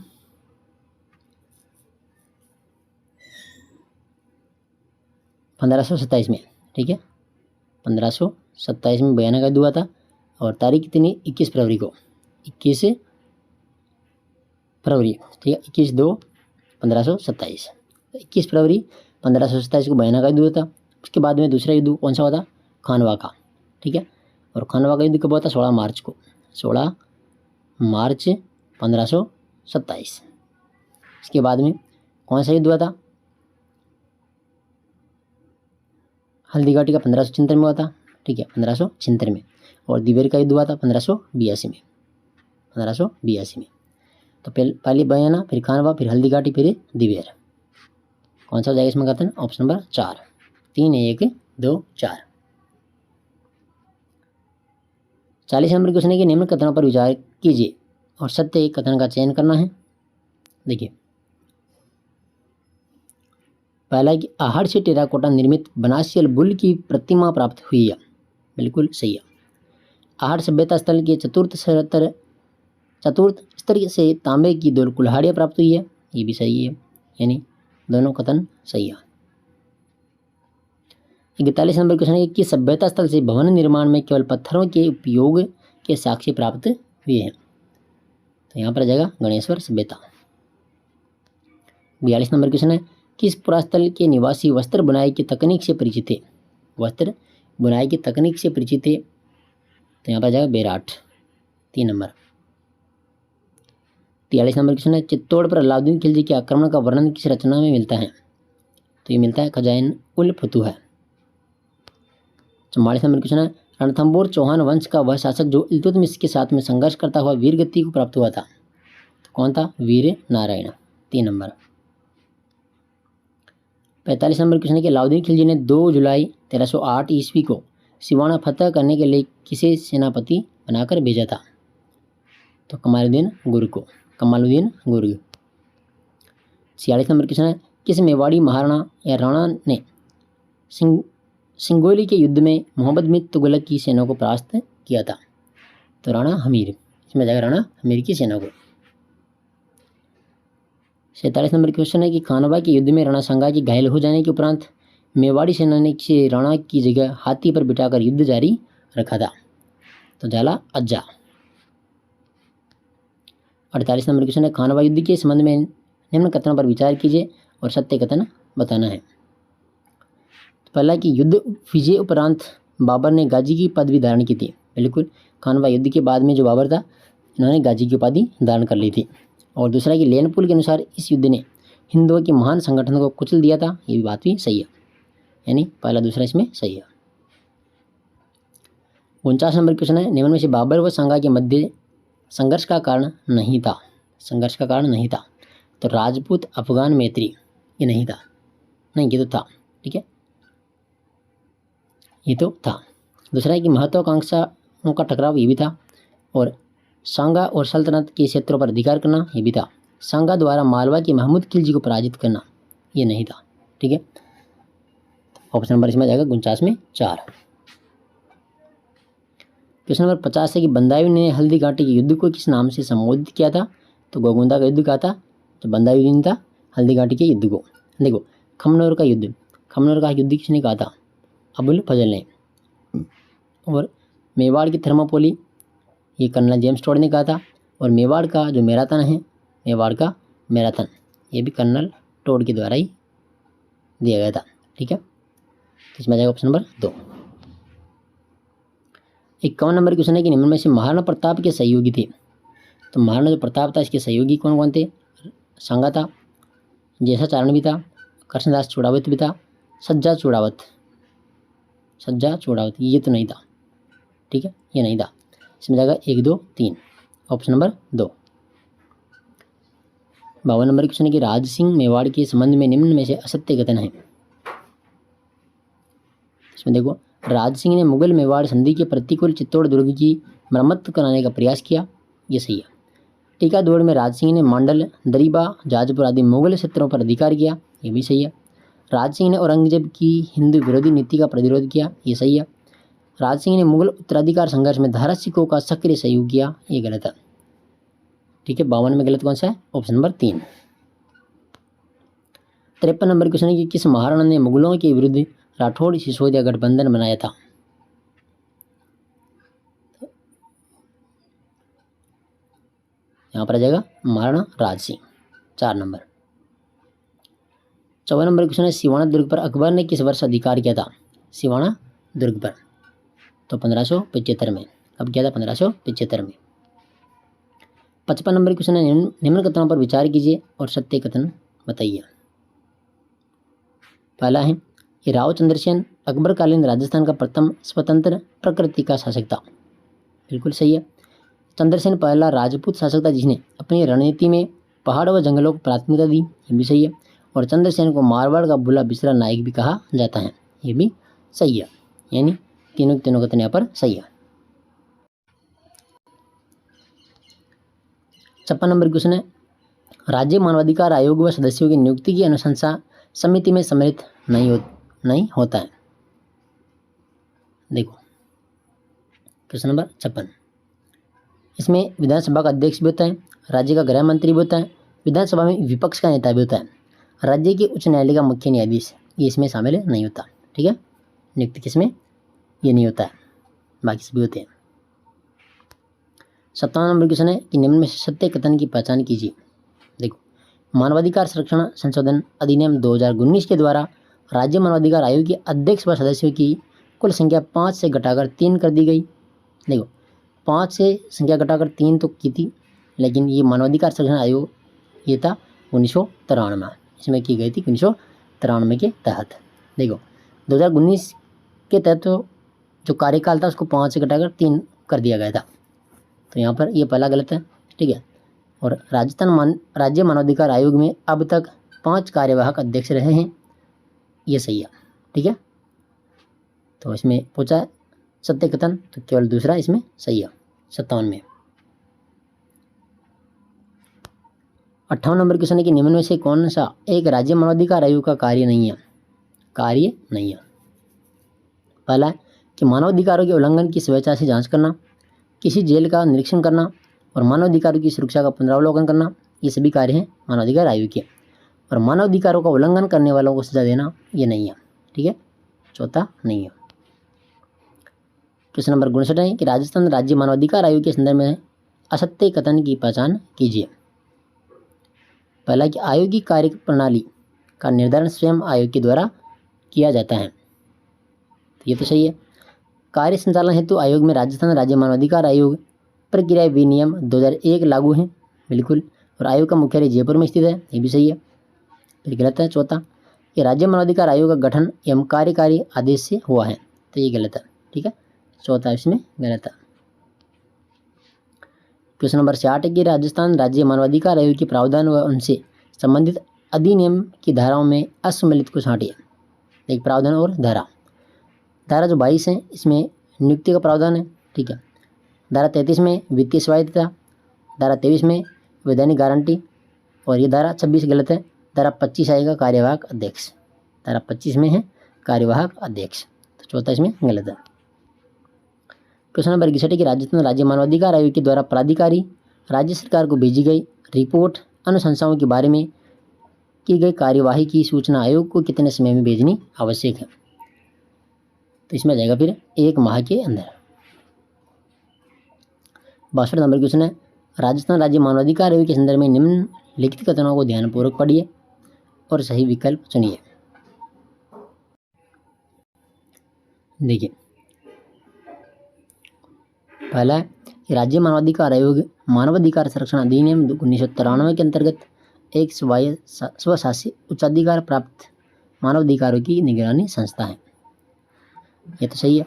1527 में। ठीक है, 1527 में बयाना का युद्ध हुआ था, और तारीख कितनी? 21 फरवरी को, 21 फरवरी, ठीक है, 21/2/1527, 21 फरवरी 1527 को बयाना का युद्ध हुआ था। उसके बाद में दूसरा युद्ध कौन सा हुआ था? खानवा का। ठीक है, और खानवा का युद्ध कब हुआ था? 16 मार्च को, 16 मार्च 1527। इसके बाद में कौन सा युद्ध हुआ था? हल्दीघाटी का 1576 में हुआ था। ठीक है, 1576 में। और दिवेर का युद्ध हुआ था 1582 में, 1582 में। तो पहले बयाना, फिर खानवा, फिर हल्दी घाटी, फिर दिवेर। कौन सा हो जाएगा इसमें कथन? Option number 4, 3, 1, 2, 4। 40 नंबर क्वेश्चन है कि निम्न कथनों पर विचार कीजिए और सत्य एक कथन का चयन करना है। देखिए, पहला कि आहड़ से टेराकोटा निर्मित बनासियल बुल की प्रतिमा प्राप्त हुई है, बिल्कुल सही है। आहड़ सभ्यता स्थल के चतुर्थ स्तर से तांबे की 2 कुल्हाड़ियाँ प्राप्त हुई है, ये भी सही है, यानी दोनों कथन सही है। 41 नंबर क्वेश्चन है कि सभ्यता स्थल से भवन निर्माण में केवल पत्थरों के उपयोग के साक्ष्य प्राप्त हुए हैं, तो यहाँ पर आ जाएगा गणेश्वर सभ्यता। 42 नंबर क्वेश्चन है किस पुरास्थल के निवासी वस्त्र बुनाई की तकनीक से परिचित थे? वस्त्र बुनाई की तकनीक से परिचित थे, तो यहाँ पर आ जाएगा बेराट, 3 नंबर। 43 नंबर क्वेश्चन है चित्तौड़ पर अलाउद्दीन खिलजी के आक्रमण का वर्णन किस रचना में मिलता है? तो ये मिलता है खजाइन उल फतूह। 44 नंबर क्वेश्चन है रणथंबोर चौहान वंश का वह शासक जो इल्तुतमिश के साथ में संघर्ष करता हुआ वीर गति को प्राप्त हुआ था, तो कौन था? Veer Narayan, 3 number. 45 number question है कि अलाउद्दीन खिलजी ने 2 जुलाई 1308 ईस्वी को सिवाना फतह करने के लिए किसे सेनापति बनाकर भेजा था? तो कमालुद्दीन गुर को, कमालुद्दीन गुर। 46 नंबर क्वेश्चन है किस मेवाड़ी महाराणा या राणा ने सिंगोली के युद्ध में मोहम्मद बिन तुगलक की सेना को परास्त किया था? तो राणा हमीर, इसमें जाएगा राणा हमीर की सेना को। 47 नंबर क्वेश्चन है कि खानवा के युद्ध में राणा सांगा के घायल हो जाने के उपरांत मेवाड़ी सेना ने किसी राणा की जगह हाथी पर बिठाकर युद्ध जारी रखा था? तो जाला अज्जा। 48 नंबर क्वेश्चन है खानवा युद्ध के संबंध में निम्न कथनों पर विचार कीजिए और सत्य कथन बताना है। पहला कि युद्ध विजय उपरांत बाबर ने गाजी की पदवी धारण की थी, बिल्कुल। खानवा युद्ध के बाद में जो बाबर था, इन्होंने गाजी की उपाधि धारण कर ली थी। और दूसरा कि लेनपुल के अनुसार इस युद्ध ने हिंदुओं के महान संगठन को कुचल दिया था, ये भी बात भी सही है, यानी पहला दूसरा इसमें सही है। 49 नंबर क्वेश्चन है निम्न में से बाबर व सांगा के मध्य संघर्ष का कारण नहीं था? संघर्ष का कारण नहीं था, तो राजपूत अफगान मैत्री, ये नहीं था, नहीं ये तो था, ठीक है, ये तो था। दूसरा है कि महत्वाकांक्षाओं का टकराव, ये भी था। और सांगा और सल्तनत के क्षेत्रों पर अधिकार करना, ये भी था। सांगा द्वारा मालवा के महमूद खिलजी को पराजित करना, ये नहीं था, ठीक है। ऑप्शन नंबर इसमें जाएगा 49 में 4। क्वेश्चन नंबर 50 है कि बंदायूं ने हल्दी घाटी के युद्ध को किस नाम से संबोधित किया था? तो गोगुंदा का युद्ध कहा था, तो बंदायूं ने था हल्दी घाटी के युद्ध को। देखो, खमनोर का युद्ध, खमनोर का युद्ध किसने कहा था? अबुल फजल ने। और मेवाड़ की थर्मोपोली, ये कर्नल जेम्स टोड ने कहा था। और मेवाड़ का जो मैराथन है, मेवाड़ का मैराथन, ये भी कर्नल टोड के द्वारा ही दिया गया था, ठीक है। तो इसमें जाएगा ऑप्शन नंबर 2। 51 नंबर क्वेश्चन है कि निम्न में से महाराणा प्रताप के सहयोगी थे? तो महाराणा जो प्रताप था, इसके सहयोगी कौन कौन थे? सांगा था, जैसा चारण भी था, कृष्णदास चूड़ावत भी था, सज्जा चूड़ावत, सज्जा चूड़ावत, ये तो नहीं था, ठीक है, ये नहीं था। इसमें जाएगा 1, 2, 3, ऑप्शन नंबर 2। 52 नंबर क्वेश्चन है कि राज सिंह मेवाड़ के संबंध में निम्न में से असत्य कथन है? इसमें देखो, राज सिंह ने मुगल मेवाड़ संधि के प्रतिकूल चित्तौड़ दुर्ग की मरम्मत कराने का प्रयास किया, ये सही है। टीका दौड़ में राज सिंह ने मांडल, दरीबा, जाजपुर आदि मुगल क्षेत्रों पर अधिकार किया, ये भी सही है। राज सिंह ने औरंगजेब की हिंदू विरोधी नीति का प्रतिरोध किया, ये सही है। राज सिंह ने मुगल उत्तराधिकार संघर्ष में धारा सिखों का सक्रिय सहयोग किया, ये गलत है, ठीक है। 52 में गलत कौन सा है? Option number 3। 53 नंबर क्वेश्चन है कि किस महाराणा ने मुगलों के विरुद्ध राठौड़ सिसोदिया गठबंधन बनाया था? यहाँ पर आ जाएगा Maharana Raj Singh, 4 number. 54 number question है सिवाना दुर्ग पर अकबर ने किस वर्ष अधिकार किया था? सिवाना दुर्ग पर, तो 1575 में। अब किया था 1575 में। 55 नंबर क्वेश्चन है निम्न कथनों पर विचार कीजिए और सत्य कथन बताइए। पहला है कि राव चंद्रसेन अकबरकालीन राजस्थान का प्रथम स्वतंत्र प्रकृति का शासक था, बिल्कुल सही है। चंद्रसेन पहला राजपूत शासक था जिसने अपनी रणनीति में पहाड़ व जंगलों को प्राथमिकता दी, ये भी सही है। और चंद्रसेन को मारवाड़ का बुला बिसरा नायक भी कहा जाता है, ये भी सही है। यानी तीनों के तीनों कथन यहाँ पर सही है। 56 नंबर क्वेश्चन है, राज्य मानवाधिकार आयोग व सदस्यों की नियुक्ति की अनुशंसा समिति में सम्मिलित नहीं होता है। देखो क्वेश्चन नंबर 56, इसमें विधानसभा का अध्यक्ष भी होता है, राज्य का गृह मंत्री भी होता है, विधानसभा में विपक्ष का नेता भी होता है, राज्य के उच्च न्यायालय का मुख्य न्यायाधीश, ये इसमें शामिल नहीं होता। ठीक है, नियुक्ति किसमें ये नहीं होता है, बाकी सभी होते हैं। 57 नंबर क्वेश्चन है कि निम्न में से सत्य कथन की पहचान कीजिए। देखो, मानवाधिकार संरक्षण संशोधन अधिनियम 2019 के द्वारा राज्य मानवाधिकार आयोग के अध्यक्ष व सदस्यों की कुल संख्या 5 से घटाकर 3 कर दी गई। देखो, 5 से संख्या घटाकर 3 तो की थी, लेकिन ये मानवाधिकार संरक्षण आयोग ये था 1993 में, इसमें की गई थी 1993 के तहत। देखो 2019 के तहत तो जो कार्यकाल था उसको 5 से घटाकर 3 कर दिया गया था, तो यहाँ पर ये पहला गलत है। ठीक है, और राज्य मानवाधिकार आयोग में अब तक 5 कार्यवाहक अध्यक्ष रहे हैं, ये सही है। ठीक है, तो इसमें पूछा है सत्य कथन, तो केवल दूसरा इसमें सही है 57 में। 58 नंबर क्वेश्चन है कि निम्न में से कौन सा एक राज्य मानवाधिकार आयोग का कार्य नहीं है। पहला है कि मानवाधिकारों के उल्लंघन की स्वेच्छा से जांच करना, किसी जेल का निरीक्षण करना और मानवाधिकारों की सुरक्षा का पुनरावलोकन करना, ये सभी कार्य हैं मानवाधिकार आयोग के। और मानवाधिकारों का उल्लंघन करने वालों को सजा देना, ये नहीं है। ठीक है, चौथा नहीं है। क्वेश्चन नंबर 59 है कि राजस्थान राज्य मानवाधिकार आयोग के संदर्भ में असत्य कथन की पहचान कीजिए। पहला कि आयोग की कार्य प्रणाली का निर्धारण स्वयं आयोग के द्वारा किया जाता है, तो ये तो सही है। कार्य संचालन हेतु आयोग में राजस्थान राज्य मानवाधिकार आयोग प्रक्रिया विनियम 2001 लागू है, बिल्कुल। और आयोग का मुख्यालय जयपुर में स्थित है, ये भी सही है। फिर गलत है चौथा कि राज्य मानवाधिकार आयोग का गठन एवं कार्यकारी आदेश से हुआ है, तो ये गलत है। ठीक है, चौथा इसमें गलत है। क्वेश्चन नंबर 60 है कि राजस्थान राज्य मानवाधिकार आयोग के प्रावधान व उनसे संबंधित अधिनियम की धाराओं में असम्मिलित को छांटिए। एक प्रावधान और धारा जो 22 है इसमें नियुक्ति का प्रावधान है। ठीक है, धारा 33 में वित्तीय स्वायत्तता, धारा 23 में वैधानिक गारंटी, और ये धारा 26 गलत है। धारा 25 आएगा कार्यवाहक अध्यक्ष, धारा 25 में है कार्यवाहक अध्यक्ष, तो चौथा इसमें गलत है। क्वेश्चन नंबर 61 कि राजस्थान राज्य मानवाधिकार आयोग के द्वारा प्राधिकारी राज्य सरकार को भेजी गई रिपोर्ट अनुशंसाओं के बारे में की गई कार्यवाही की सूचना आयोग को कितने समय में भेजनी आवश्यक है, तो इसमें जाएगा फिर 1 माह के अंदर। 62 नंबर क्वेश्चन है राजस्थान राज्य मानवाधिकार आयोग के संदर्भ में निम्नलिखित कथनों को ध्यानपूर्वक पढ़िए और सही विकल्प चुनिए। देखिए, पहला है कि राज्य मानवाधिकार आयोग मानवाधिकार संरक्षण अधिनियम 1993 के अंतर्गत एक स्वशासी उच्चाधिकार प्राप्त मानवाधिकारों की निगरानी संस्था है, ये तो सही है।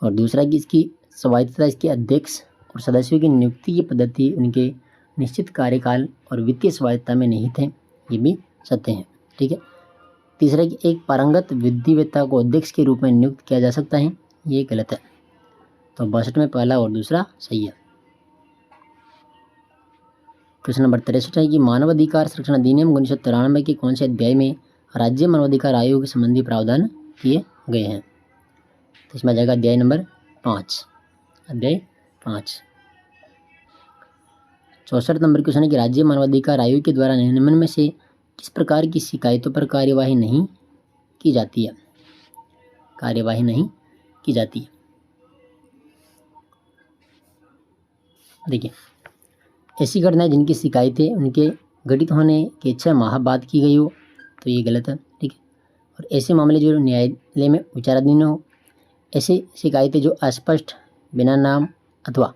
और दूसरा कि इसकी स्वायत्तता, इसके अध्यक्ष और सदस्यों की नियुक्ति की पद्धति उनके निश्चित कार्यकाल और वित्तीय स्वायत्तता में निहित है, ये भी सत्य है। ठीक है, तीसरा कि एक पारंगत विधिवेत्ता को अध्यक्ष के रूप में नियुक्त किया जा सकता है, ये गलत है। तो 62 में पहला और दूसरा सही है। क्वेश्चन नंबर 63 है कि मानवाधिकार संरक्षण अधिनियम 1993 के कौन से अध्याय में राज्य मानवाधिकार आयोग संबंधी प्रावधान किए गए हैं, तो इसमें जाएगा अध्याय नंबर 5, अध्याय 5। 64 नंबर क्वेश्चन है कि राज्य मानवाधिकार आयोग के द्वारा निम्न में से किस प्रकार की शिकायतों पर कार्यवाही नहीं की जाती है। देखिए, ऐसी घटनाएं जिनकी शिकायतें उनके घटित होने के 6 माह बाद की गई हो, तो ये गलत है। ठीक है, और ऐसे मामले जो न्यायालय में विचाराधीन हो, ऐसी शिकायतें जो अस्पष्ट बिना नाम अथवा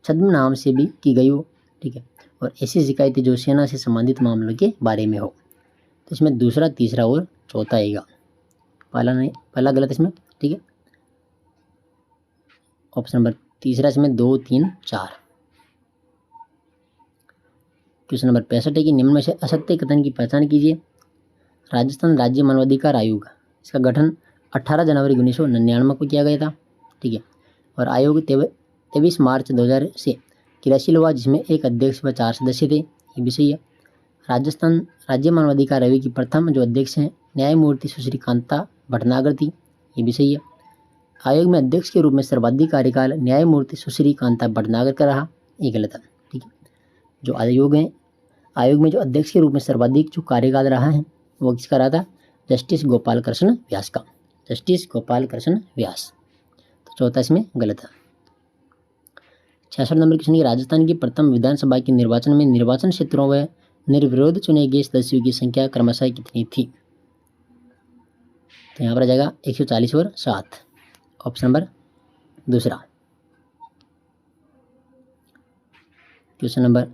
छद्म नाम से भी की गई हो। ठीक है, और ऐसी शिकायतें जो सेना से संबंधित मामलों के बारे में हो, तो इसमें दूसरा, तीसरा और चौथा आएगा। पहला गलत, इसमें ठीक है। ऑप्शन नंबर तीसरा इसमें 2, 3, 4। क्वेश्चन नंबर 65 है कि निम्न में से असत्य कथन की पहचान कीजिए। राजस्थान राज्य मानवाधिकार आयोग, इसका गठन 18 जनवरी 1999 को किया गया था, ठीक है। और आयोग 23 मार्च 2000 से क्रियाशील हुआ, जिसमें एक अध्यक्ष व 4 सदस्य थे, ये भी सही है। राजस्थान राज्य मानवाधिकार आयोग की प्रथम जो अध्यक्ष हैं न्यायमूर्ति सुश्री कांता भटनागर थी, ये भी सही है। आयोग में अध्यक्ष के रूप में सर्वाधिक कार्यकाल न्यायमूर्ति सुश्री कांता भटनागर का रहा, ये गलत है, ठीक है। जो आयोग में जो अध्यक्ष के रूप में सर्वाधिक जो कार्यकाल रहा है वो किसका रहा था? जस्टिस गोपाल कृष्ण व्यास का, जस्टिस गोपाल कृष्ण व्यास। तो चौथा इसमें गलत है। 66 नंबर क्वेश्चन, राजस्थान की प्रथम विधानसभा के निर्वाचन में निर्वाचन क्षेत्रों व निर्विरोध चुने गए सदस्यों की संख्या क्रमशः कितनी थी? तो यहाँ पर आ जाएगा 140 और 7, ऑप्शन नंबर दूसरा। क्वेश्चन नंबर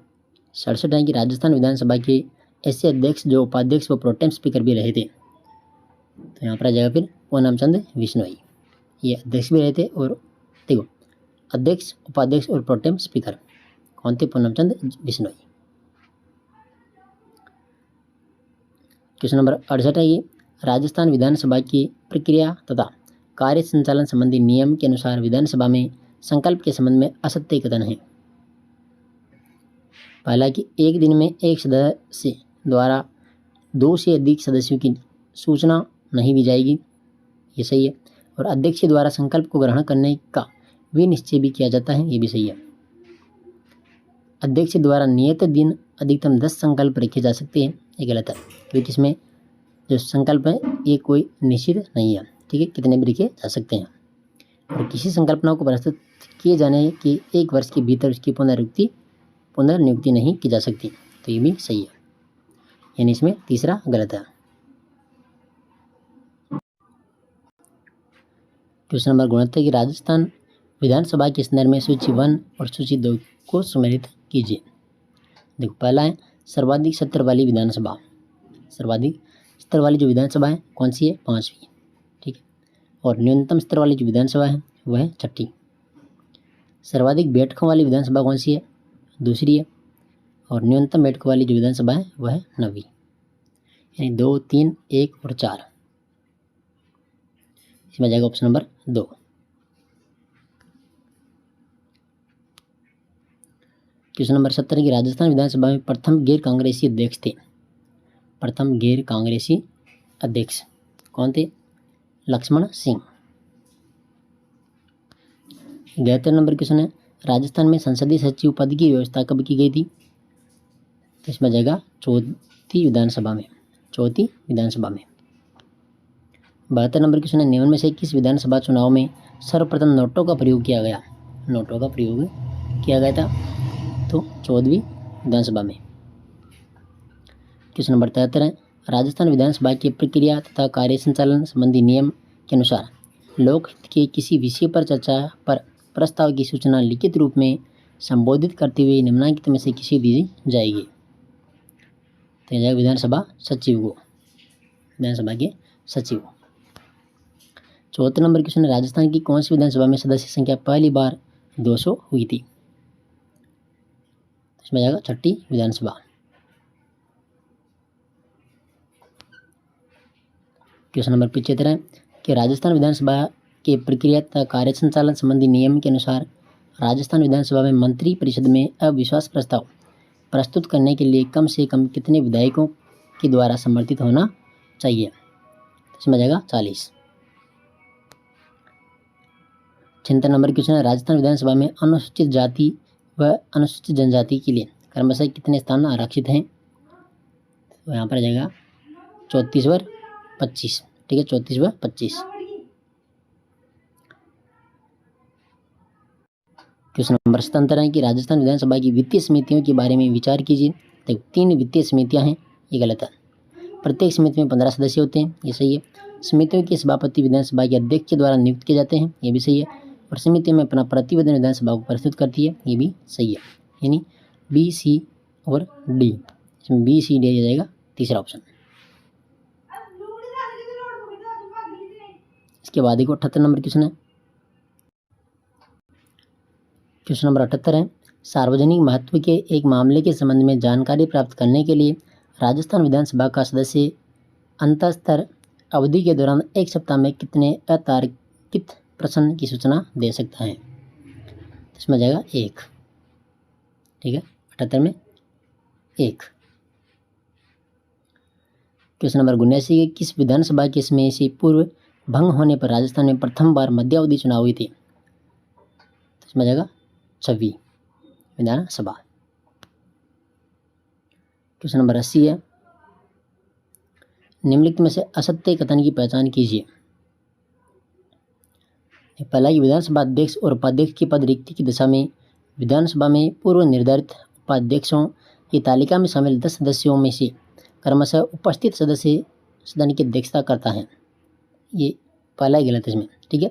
67 है कि राजस्थान विधानसभा के ऐसे अध्यक्ष जो उपाध्यक्ष व प्रोटेम स्पीकर भी रहे थे। तो यहाँ पर आ जाएगा फिर पूनमचंद बिश्नोई, ये अध्यक्ष भी रहे थे। और देखो अध्यक्ष, उपाध्यक्ष और प्रोटेम स्पीकर कौन थे? पूनमचंद बिश्नोई। क्वेश्चन नंबर 68 है ये राजस्थान विधानसभा की प्रक्रिया तथा कार्य संचालन संबंधी नियम के अनुसार विधानसभा में संकल्प के संबंध में असत्य कथन है। पहला कि एक दिन में एक सदस्य द्वारा 2 से अधिक सदस्यों की सूचना नहीं दी जाएगी, ये सही है। और अध्यक्ष के द्वारा संकल्प को ग्रहण करने का विनिश्चय भी किया जाता है, ये भी सही है। अध्यक्ष द्वारा नियत दिन अधिकतम 10 संकल्प रखे जा सकते हैं, ये गलत है, क्योंकि इसमें जो संकल्प है ये कोई निश्चित नहीं है, ठीक है, कितने भी लिखे जा सकते हैं। और किसी संकल्पना को प्रस्तुत किए जाने के 1 वर्ष के भीतर उसकी पुनर्नियुक्ति नहीं की जा सकती, तो ये भी सही है, यानी इसमें तीसरा गलत है। क्वेश्चन नंबर 69 की राजस्थान विधानसभा के संदर्भ में सूची 1 और सूची 2 को सुमेलित कीजिए। देखो पहला है सर्वाधिक सत्र वाली विधानसभा, सर्वाधिक स्तर वाली जो विधानसभा है कौन सी है? 5वीं, ठीक है। और न्यूनतम स्तर वाली जो विधानसभा है वह है 6ठी। सर्वाधिक बैठकों वाली विधानसभा कौन सी है? 2री है। और न्यूनतम बैठकों वाली जो विधानसभा है वह है 9वीं, यानी 2, 3, 1 और 4, इसमें जाएगा ऑप्शन नंबर 2। क्वेश्चन नंबर 70 की राजस्थान विधानसभा में प्रथम गैर कांग्रेसी अध्यक्ष थे। प्रथम गैर कांग्रेसी अध्यक्ष कौन थे? लक्ष्मण सिंह। 72 नंबर क्वेश्चन है राजस्थान में संसदीय सचिव पद की व्यवस्था कब की गई थी? तो इसमें जाएगा 4वीं विधानसभा में, 4वीं विधानसभा में। 72 नंबर क्वेश्चन है निम्न में से किस विधानसभा चुनाव में सर्वप्रथम नोटों का प्रयोग किया गया? नोटों का प्रयोग किया गया था तो 14वीं विधानसभा में। क्वेश्चन नंबर 73 है राजस्थान विधानसभा की प्रक्रिया तथा कार्य संचालन संबंधी नियम के अनुसार लोकहित के किसी विषय पर चर्चा पर प्रस्ताव की सूचना लिखित रूप में संबोधित करते हुए निम्नलिखित में से किसी दी जाएगी? तो यह जाएगा विधानसभा सचिव को, विधानसभा के सचिव। 74 नंबर क्वेश्चन है राजस्थान की कौन सी विधानसभा में सदस्य संख्या पहली बार 200 हुई थी? इसमें जाएगा 6ठी विधानसभा। क्वेश्चन नंबर 75 है कि राजस्थान विधानसभा के प्रक्रिया तथा कार्य संचालन संबंधी नियम के अनुसार राजस्थान विधानसभा में मंत्री परिषद में अविश्वास प्रस्ताव प्रस्तुत करने के लिए कम से कम कितने विधायकों के द्वारा समर्थित होना चाहिए? इसमें जाएगा 40। 76 नंबर क्वेश्चन है राजस्थान विधानसभा में अनुसूचित जाति व अनुसूचित जनजाति के लिए क्रमशः कितने स्थान आरक्षित हैं? तो यहाँ पर आ जाएगा 34 व 25, ठीक है, 34 व 25। क्वेश्चन नंबर 77 है कि राजस्थान विधानसभा की वित्तीय समितियों के बारे में विचार कीजिए। देखो 3 वित्तीय समितियां हैं, ये गलत है। प्रत्येक समिति में 15 सदस्य होते हैं, ये सही है। समितियों के सभापति विधानसभा के अध्यक्ष के द्वारा नियुक्त किए जाते हैं, ये भी सही है। और समिति में अपना प्रतिवेदन विधानसभा को प्रस्तुत करती है, ये भी सही है। यानी बी, सी और डी, इसमें बी, सी, डी आ जाएगा तीसरा ऑप्शन। इसके बाद एक 78 नंबर क्वेश्चन है। क्वेश्चन नंबर 78 है, सार्वजनिक महत्व के एक मामले के संबंध में जानकारी प्राप्त करने के लिए राजस्थान विधानसभा का सदस्य अंतस्तर अवधि के दौरान 1 सप्ताह में कितने अतार्किक प्रश्न की सूचना दे सकता है? इसमें जाएगा 1। ठीक है, 78 में 1। क्वेश्चन नंबर 79, किस विधानसभा के समय से पूर्व भंग होने पर राजस्थान में प्रथम बार मध्यावधि चुनाव हुए थे? इसमें जाएगा 26 विधानसभा। क्वेश्चन नंबर 80 है, निम्नलिखित में से असत्य कथन की पहचान कीजिए। पहला कि विधानसभा अध्यक्ष और उपाध्यक्ष की पद रिक्ति की दशा में विधानसभा में पूर्व निर्धारित उपाध्यक्षों की तालिका में शामिल 10 सदस्यों में से क्रमशः उपस्थित सदस्य सदन की अध्यक्षता करता है। ये पहला ही गलत है इसमें। ठीक है,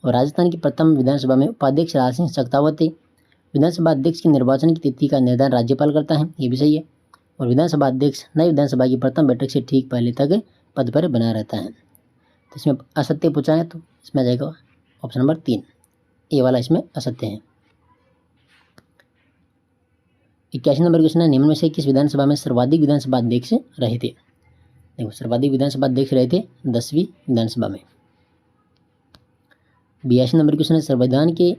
और राजस्थान की प्रथम विधानसभा में उपाध्यक्ष राजसिंह शक्तावत है। विधानसभा अध्यक्ष की निर्वाचन की तिथि का निर्धारण राज्यपाल करता है, ये भी सही है। और विधानसभा अध्यक्ष नई विधानसभा की प्रथम बैठक से ठीक पहले तक पद पर बना रहता है। तो इसमें असत्य पूछा है, तो इसमें आ जाएगा ऑप्शन नंबर 3, ये वाला इसमें असत्य है। 81 नंबर क्वेश्चन है, निम्न में से किस विधानसभा में सर्वाधिक विधानसभा अध्यक्ष रहे थे? देखो, सर्वाधिक विधानसभा अध्यक्ष रहे थे 10वीं विधानसभा में। 82 नंबर क्वेश्चन है, संविधान के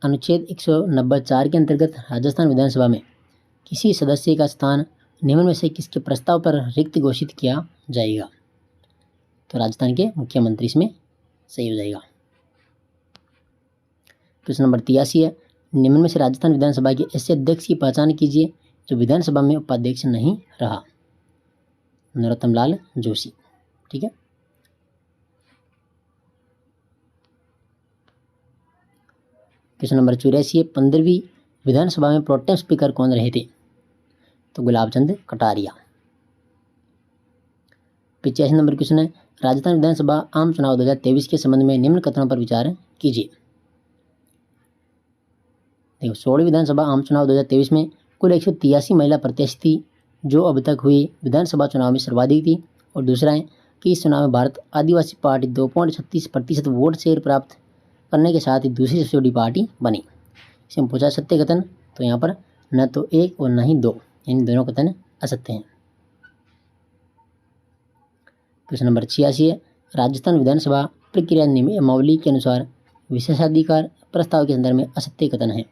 अनुच्छेद 190(4) के अंतर्गत राजस्थान विधानसभा में किसी सदस्य का स्थान निम्न में से किसके प्रस्ताव पर रिक्त घोषित किया जाएगा? तो राजस्थान के मुख्यमंत्री इसमें सही हो जाएगा। क्वेश्चन नंबर 83 है, निम्न में से राजस्थान विधानसभा के ऐसे अध्यक्ष की पहचान कीजिए जो विधानसभा में उपाध्यक्ष नहीं रहा। नरोत्तम लाल जोशी। ठीक है, क्वेश्चन नंबर 84 है, 15वीं विधानसभा में प्रोटेम स्पीकर कौन रहे थे? तो गुलाब चंद कटारिया। 85 नंबर क्वेश्चन है, राजस्थान विधानसभा आम चुनाव 2023 के संबंध में निम्न कथनों पर विचार कीजिए। देखो, 16वीं विधानसभा आम चुनाव 2023 में कुल 183 महिला प्रत्याशी थी, जो अब तक हुए विधानसभा चुनाव में सर्वाधिक थी। और दूसरा है कि इस चुनाव में भारत आदिवासी पार्टी 2.36% वोट शेयर प्राप्त करने के साथ ही दूसरी सबसे बड़ी पार्टी बनी। इसमें पूछा सत्य कथन, तो यहाँ पर न तो 1 और न ही 2, यानी दोनों कथन असत्य हैं। क्वेश्चन नंबर 86 है, राजस्थान विधानसभा प्रक्रिया नियमावली के अनुसार विशेषाधिकार प्रस्ताव के संदर्भ में असत्य कथन है।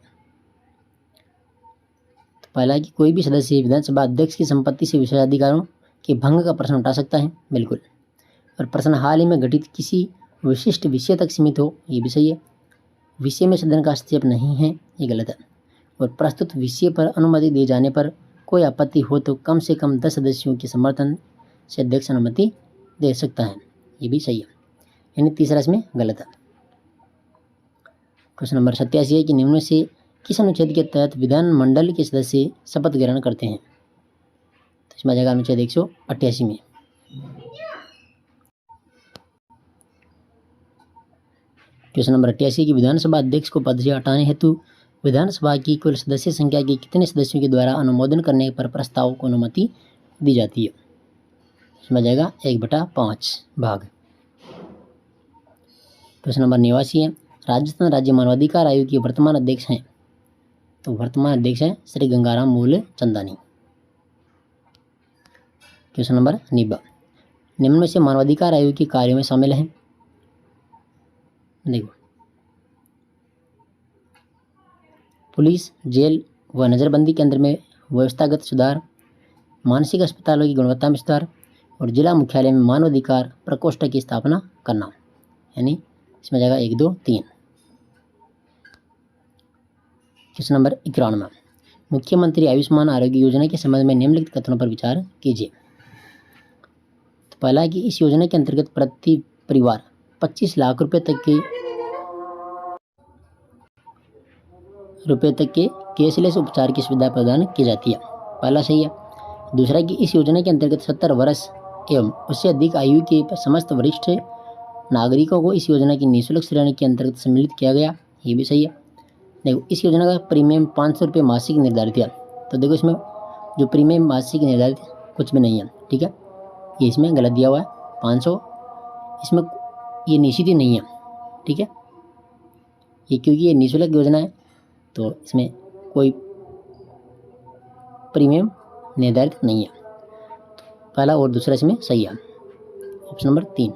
तो पहला है कि कोई भी सदस्य विधानसभा अध्यक्ष की संपत्ति से विशेषाधिकारों के भंग का प्रश्न उठा सकता है, बिल्कुल। और प्रश्न हाल ही में घटित किसी विशिष्ट विषय तक सीमित हो, ये भी सही है। विषय में सदन का हस्तक्षेप नहीं है, ये गलत है। और प्रस्तुत विषय पर अनुमति दिए जाने पर कोई आपत्ति हो तो कम से कम 10 सदस्यों के समर्थन से अध्यक्ष अनुमति दे सकता है, ये भी सही है। यानी तीसरा इसमें गलत है। क्वेश्चन नंबर 87 है कि निम्न में से किस अनुच्छेद के तहत विधानमंडल के सदस्य शपथ ग्रहण करते हैं? तो इसमें आ जाएगा अनुच्छेद 188 में। क्वेश्चन नंबर 88 की विधानसभा अध्यक्ष को पद से हटाने हेतु विधानसभा की कुल सदस्य संख्या के कितने सदस्यों के द्वारा अनुमोदन करने पर प्रस्ताव को अनुमति दी जाती है? इसमें जाएगा 1/5 भाग। क्वेश्चन नंबर 89 है, राजस्थान राज्य मानवाधिकार आयोग के वर्तमान अध्यक्ष हैं? तो वर्तमान अध्यक्ष हैं श्री गंगाराम मूलचंदानी। क्वेश्चन नंबर 90, निम्न में से मानवाधिकार आयोग के कार्यों में शामिल हैं? देखो, पुलिस, जेल व नज़रबंदी केंद्र में व्यवस्थागत सुधार, मानसिक अस्पतालों की गुणवत्ता में सुधार और जिला मुख्यालय में मानवाधिकार प्रकोष्ठ की स्थापना करना। यानी इसमें जाएगा 1, 2, 3। क्वेश्चन नंबर 91, मुख्यमंत्री आयुष्मान आरोग्य योजना के संबंध में निम्नलिखित कथनों पर विचार कीजिए। तो पहला है कि इस योजना के अंतर्गत प्रति परिवार 25 लाख रुपए तक के कैशलेस उपचार की सुविधा प्रदान की जाती है, पहला सही है। दूसरा कि इस योजना के अंतर्गत 70 वर्ष एवं उससे अधिक आयु के समस्त वरिष्ठ नागरिकों को इस योजना की निःशुल्क श्रेणी के अंतर्गत सम्मिलित किया गया, ये भी सही है। देखो, इस योजना का प्रीमियम 500 रुपये मासिक निर्धारित है। तो देखो, इसमें जो प्रीमियम मासिक निर्धारित कुछ भी नहीं है, ठीक है, ये इसमें गलत दिया हुआ है 500। इसमें ये निश्चित ही नहीं है, ठीक है। ये क्योंकि ये निःशुल्क योजना है तो इसमें कोई प्रीमियम निर्धारित नहीं है। पहला और दूसरा इसमें सही है, ऑप्शन नंबर 3।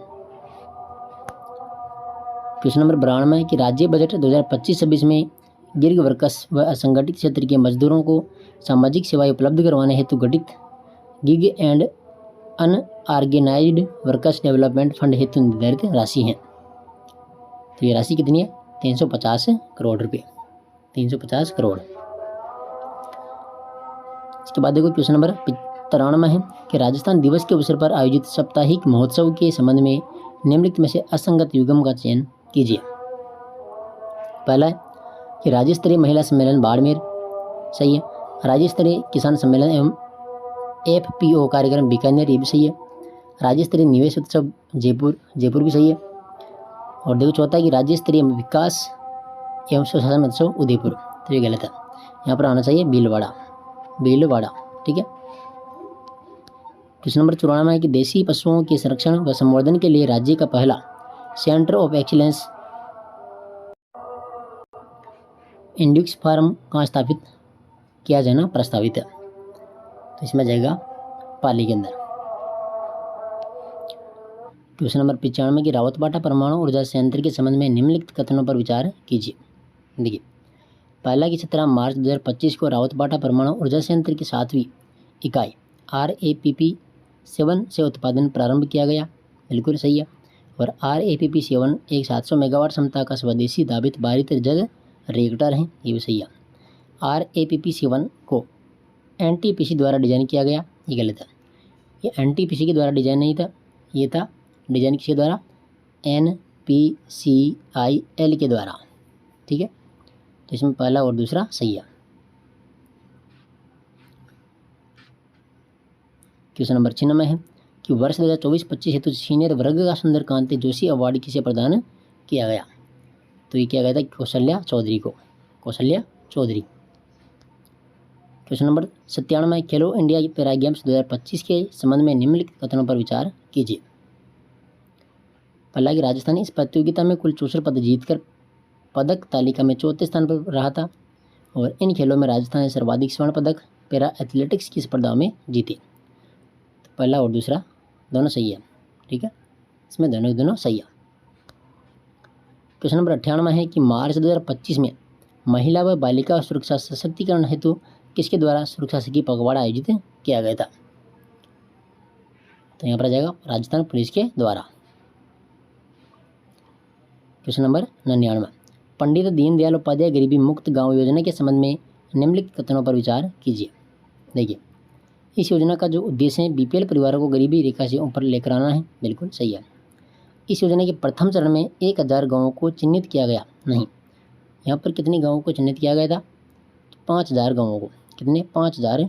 क्वेश्चन नंबर 92 है कि राज्य बजट 2025-26 में गिग वर्कर्स व असंगठित क्षेत्र के मजदूरों को सामाजिक सेवाएं उपलब्ध करवाने हेतु गठित gig and unorganised workers development fund हेतु निर्धारित राशि है। तो ये राशि कितनी है? 350 करोड़ रुपये, 350 करोड़। इसके बाद देखो क्वेश्चन नंबर 93 है कि राजस्थान दिवस के अवसर पर आयोजित साप्ताहिक महोत्सव के संबंध में निम्नलिखित में से असंगत युग्म का चयन कीजिए। पहला है कि राज्य स्तरीय महिला सम्मेलन बाड़मेर, सही है। राज्य स्तरीय किसान सम्मेलन एवं FPO कार्यक्रम बीकानेर, ये भी सही है। राज्य स्तरीय निवेश उत्सव जयपुर, जयपुर भी सही है। और देखो चौथा है कि राज्य स्तरीय विकास एवं सुशासन उत्सव उदयपुर, तो ये गलत है। यहाँ पर आना चाहिए भीलवाड़ा, भीलवाड़ा, ठीक है। क्वेश्चन नंबर 94 है कि देसी पशुओं के संरक्षण व संवर्धन के लिए राज्य का पहला सेंटर ऑफ एक्सीलेंस इंड्यूक्स फार्म कहाँ स्थापित किया जाना प्रस्तावित है? तो इसमें जाएगा पाली के अंदर। क्वेश्चन नंबर 95 की रावतबाटा परमाणु ऊर्जा संयंत्र के संबंध में निम्नलिखित कथनों पर विचार कीजिए। देखिए, पहला कि 17 मार्च 2025 को रावतबाटा परमाणु ऊर्जा संयंत्र की 7वीं इकाई RAPP-7 से उत्पादन प्रारंभ किया गया, बिल्कुल सही है। और RAPP-7 एक 700 मेगावाट क्षमता का स्वदेशी दाबित भारित जल रिएक्टर है, ये भी सही है। RAPP-7 को NTPC द्वारा डिजाइन किया गया, ये गलत है। ये NTPC के द्वारा डिजाइन नहीं था, ये था डिजाइन किसके द्वारा? NPCIL के द्वारा, ठीक है। तो इसमें पहला और दूसरा सही है। क्वेश्चन नंबर 96 है कि वर्ष 2024-25 हेतु सीनियर वर्ग का सुंदरकांत जोशी अवार्ड किसे प्रदान किया गया? तो ये किया गया था कौशल्या चौधरी को, कौशल्या चौधरी। क्वेश्चन नंबर 97 है खेलो इंडिया पैरा गेम्स 2025 के संबंध में निम्नलिखित कथनों पर विचार कीजिए। पहला कि राजस्थान इस प्रतियोगिता में कुल 64 पद जीतकर पदक तालिका में 4थे स्थान पर रहा था। और इन खेलों में राजस्थान ने सर्वाधिक स्वर्ण पदक पैरा एथलेटिक्स की स्पर्धा में जीते। तो पहला और दूसरा दोनों सही है, ठीक है। इसमें दोनों सही है। क्वेश्चन नंबर 98 है कि मार्च 2025 में महिला व बालिका सुरक्षा सशक्तिकरण हेतु किसके द्वारा सुरक्षा सखी पखवाड़ा आयोजित किया गया था? तो यहाँ पर आ जाएगा राजस्थान पुलिस के द्वारा। क्वेश्चन नंबर 99 पंडित दीनदयाल उपाध्याय गरीबी मुक्त गांव योजना के संबंध में निम्नलिखित कथनों पर विचार कीजिए। देखिए, इस योजना का जो उद्देश्य है BPL परिवारों को गरीबी रेखा से ऊपर लेकर आना है, बिल्कुल सही है। इस योजना के प्रथम चरण में 1000 गाँवों को चिन्हित किया गया, नहीं, यहाँ पर कितने गाँवों को चिन्हित किया गया था? 5000 गाँवों को। कितने? 5000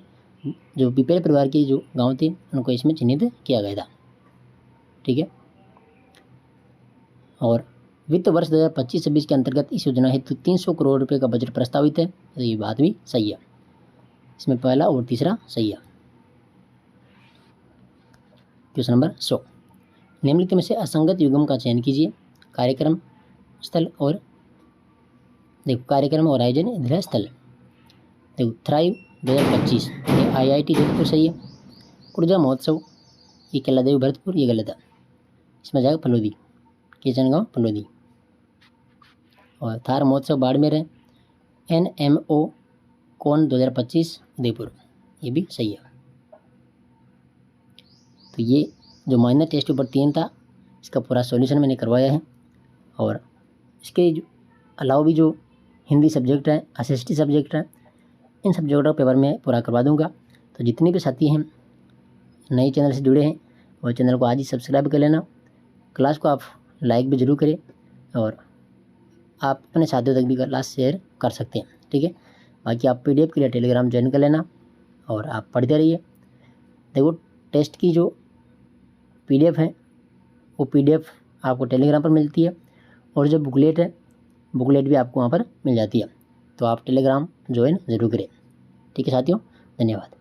जो BPL परिवार के जो गाँव थे उनको इसमें चिन्हित किया गया था, ठीक है। और वित्त वर्ष 2025-26 के अंतर्गत इस योजना हेतु 300 करोड़ रुपए का बजट प्रस्तावित है, तो ये बात भी सही है। इसमें पहला और तीसरा सही है। क्वेश्चन नंबर 100 निम्नलिखित में से असंगत युग्म का चयन कीजिए। कार्यक्रम स्थल और देखो कार्यक्रम और आयोजन इधर स्थल। देखो थ्राइव 2025 ये IIT जोधपुर सही है। ऊर्जा महोत्सव ये केलादेवी भरतपुर, ये गलत है। इसमें जाएगा फलोदी, किचनगांव फलोदी। और थार महोत्सव बाड़मेर है। NMO कौन 2025 उदयपुर, ये भी सही है। तो ये जो माइनर टेस्ट पेपर 3 था इसका पूरा सॉल्यूशन मैंने करवाया है। और इसके अलावा भी जो हिंदी सब्जेक्ट है, SST सब्जेक्ट है, इन सब्जेक्टों का पेपर मैं पूरा करवा दूंगा। तो जितने भी साथी हैं नए चैनल से जुड़े हैं वो चैनल को आज ही सब्सक्राइब कर लेना। क्लास को आप लाइक भी ज़रूर करें और आप अपने साथियों तक भी क्लास शेयर कर सकते हैं, ठीक है। बाकी आप PDF के लिए टेलीग्राम ज्वाइन कर लेना और आप पढ़ते रहिए। देखो टेस्ट की जो PDF है वो PDF आपको टेलीग्राम पर मिलती है और जो बुकलेट है बुकलेट भी आपको वहाँ पर मिल जाती है। तो आप टेलीग्राम ज्वाइन ज़रूर करें, ठीक है साथियों। धन्यवाद।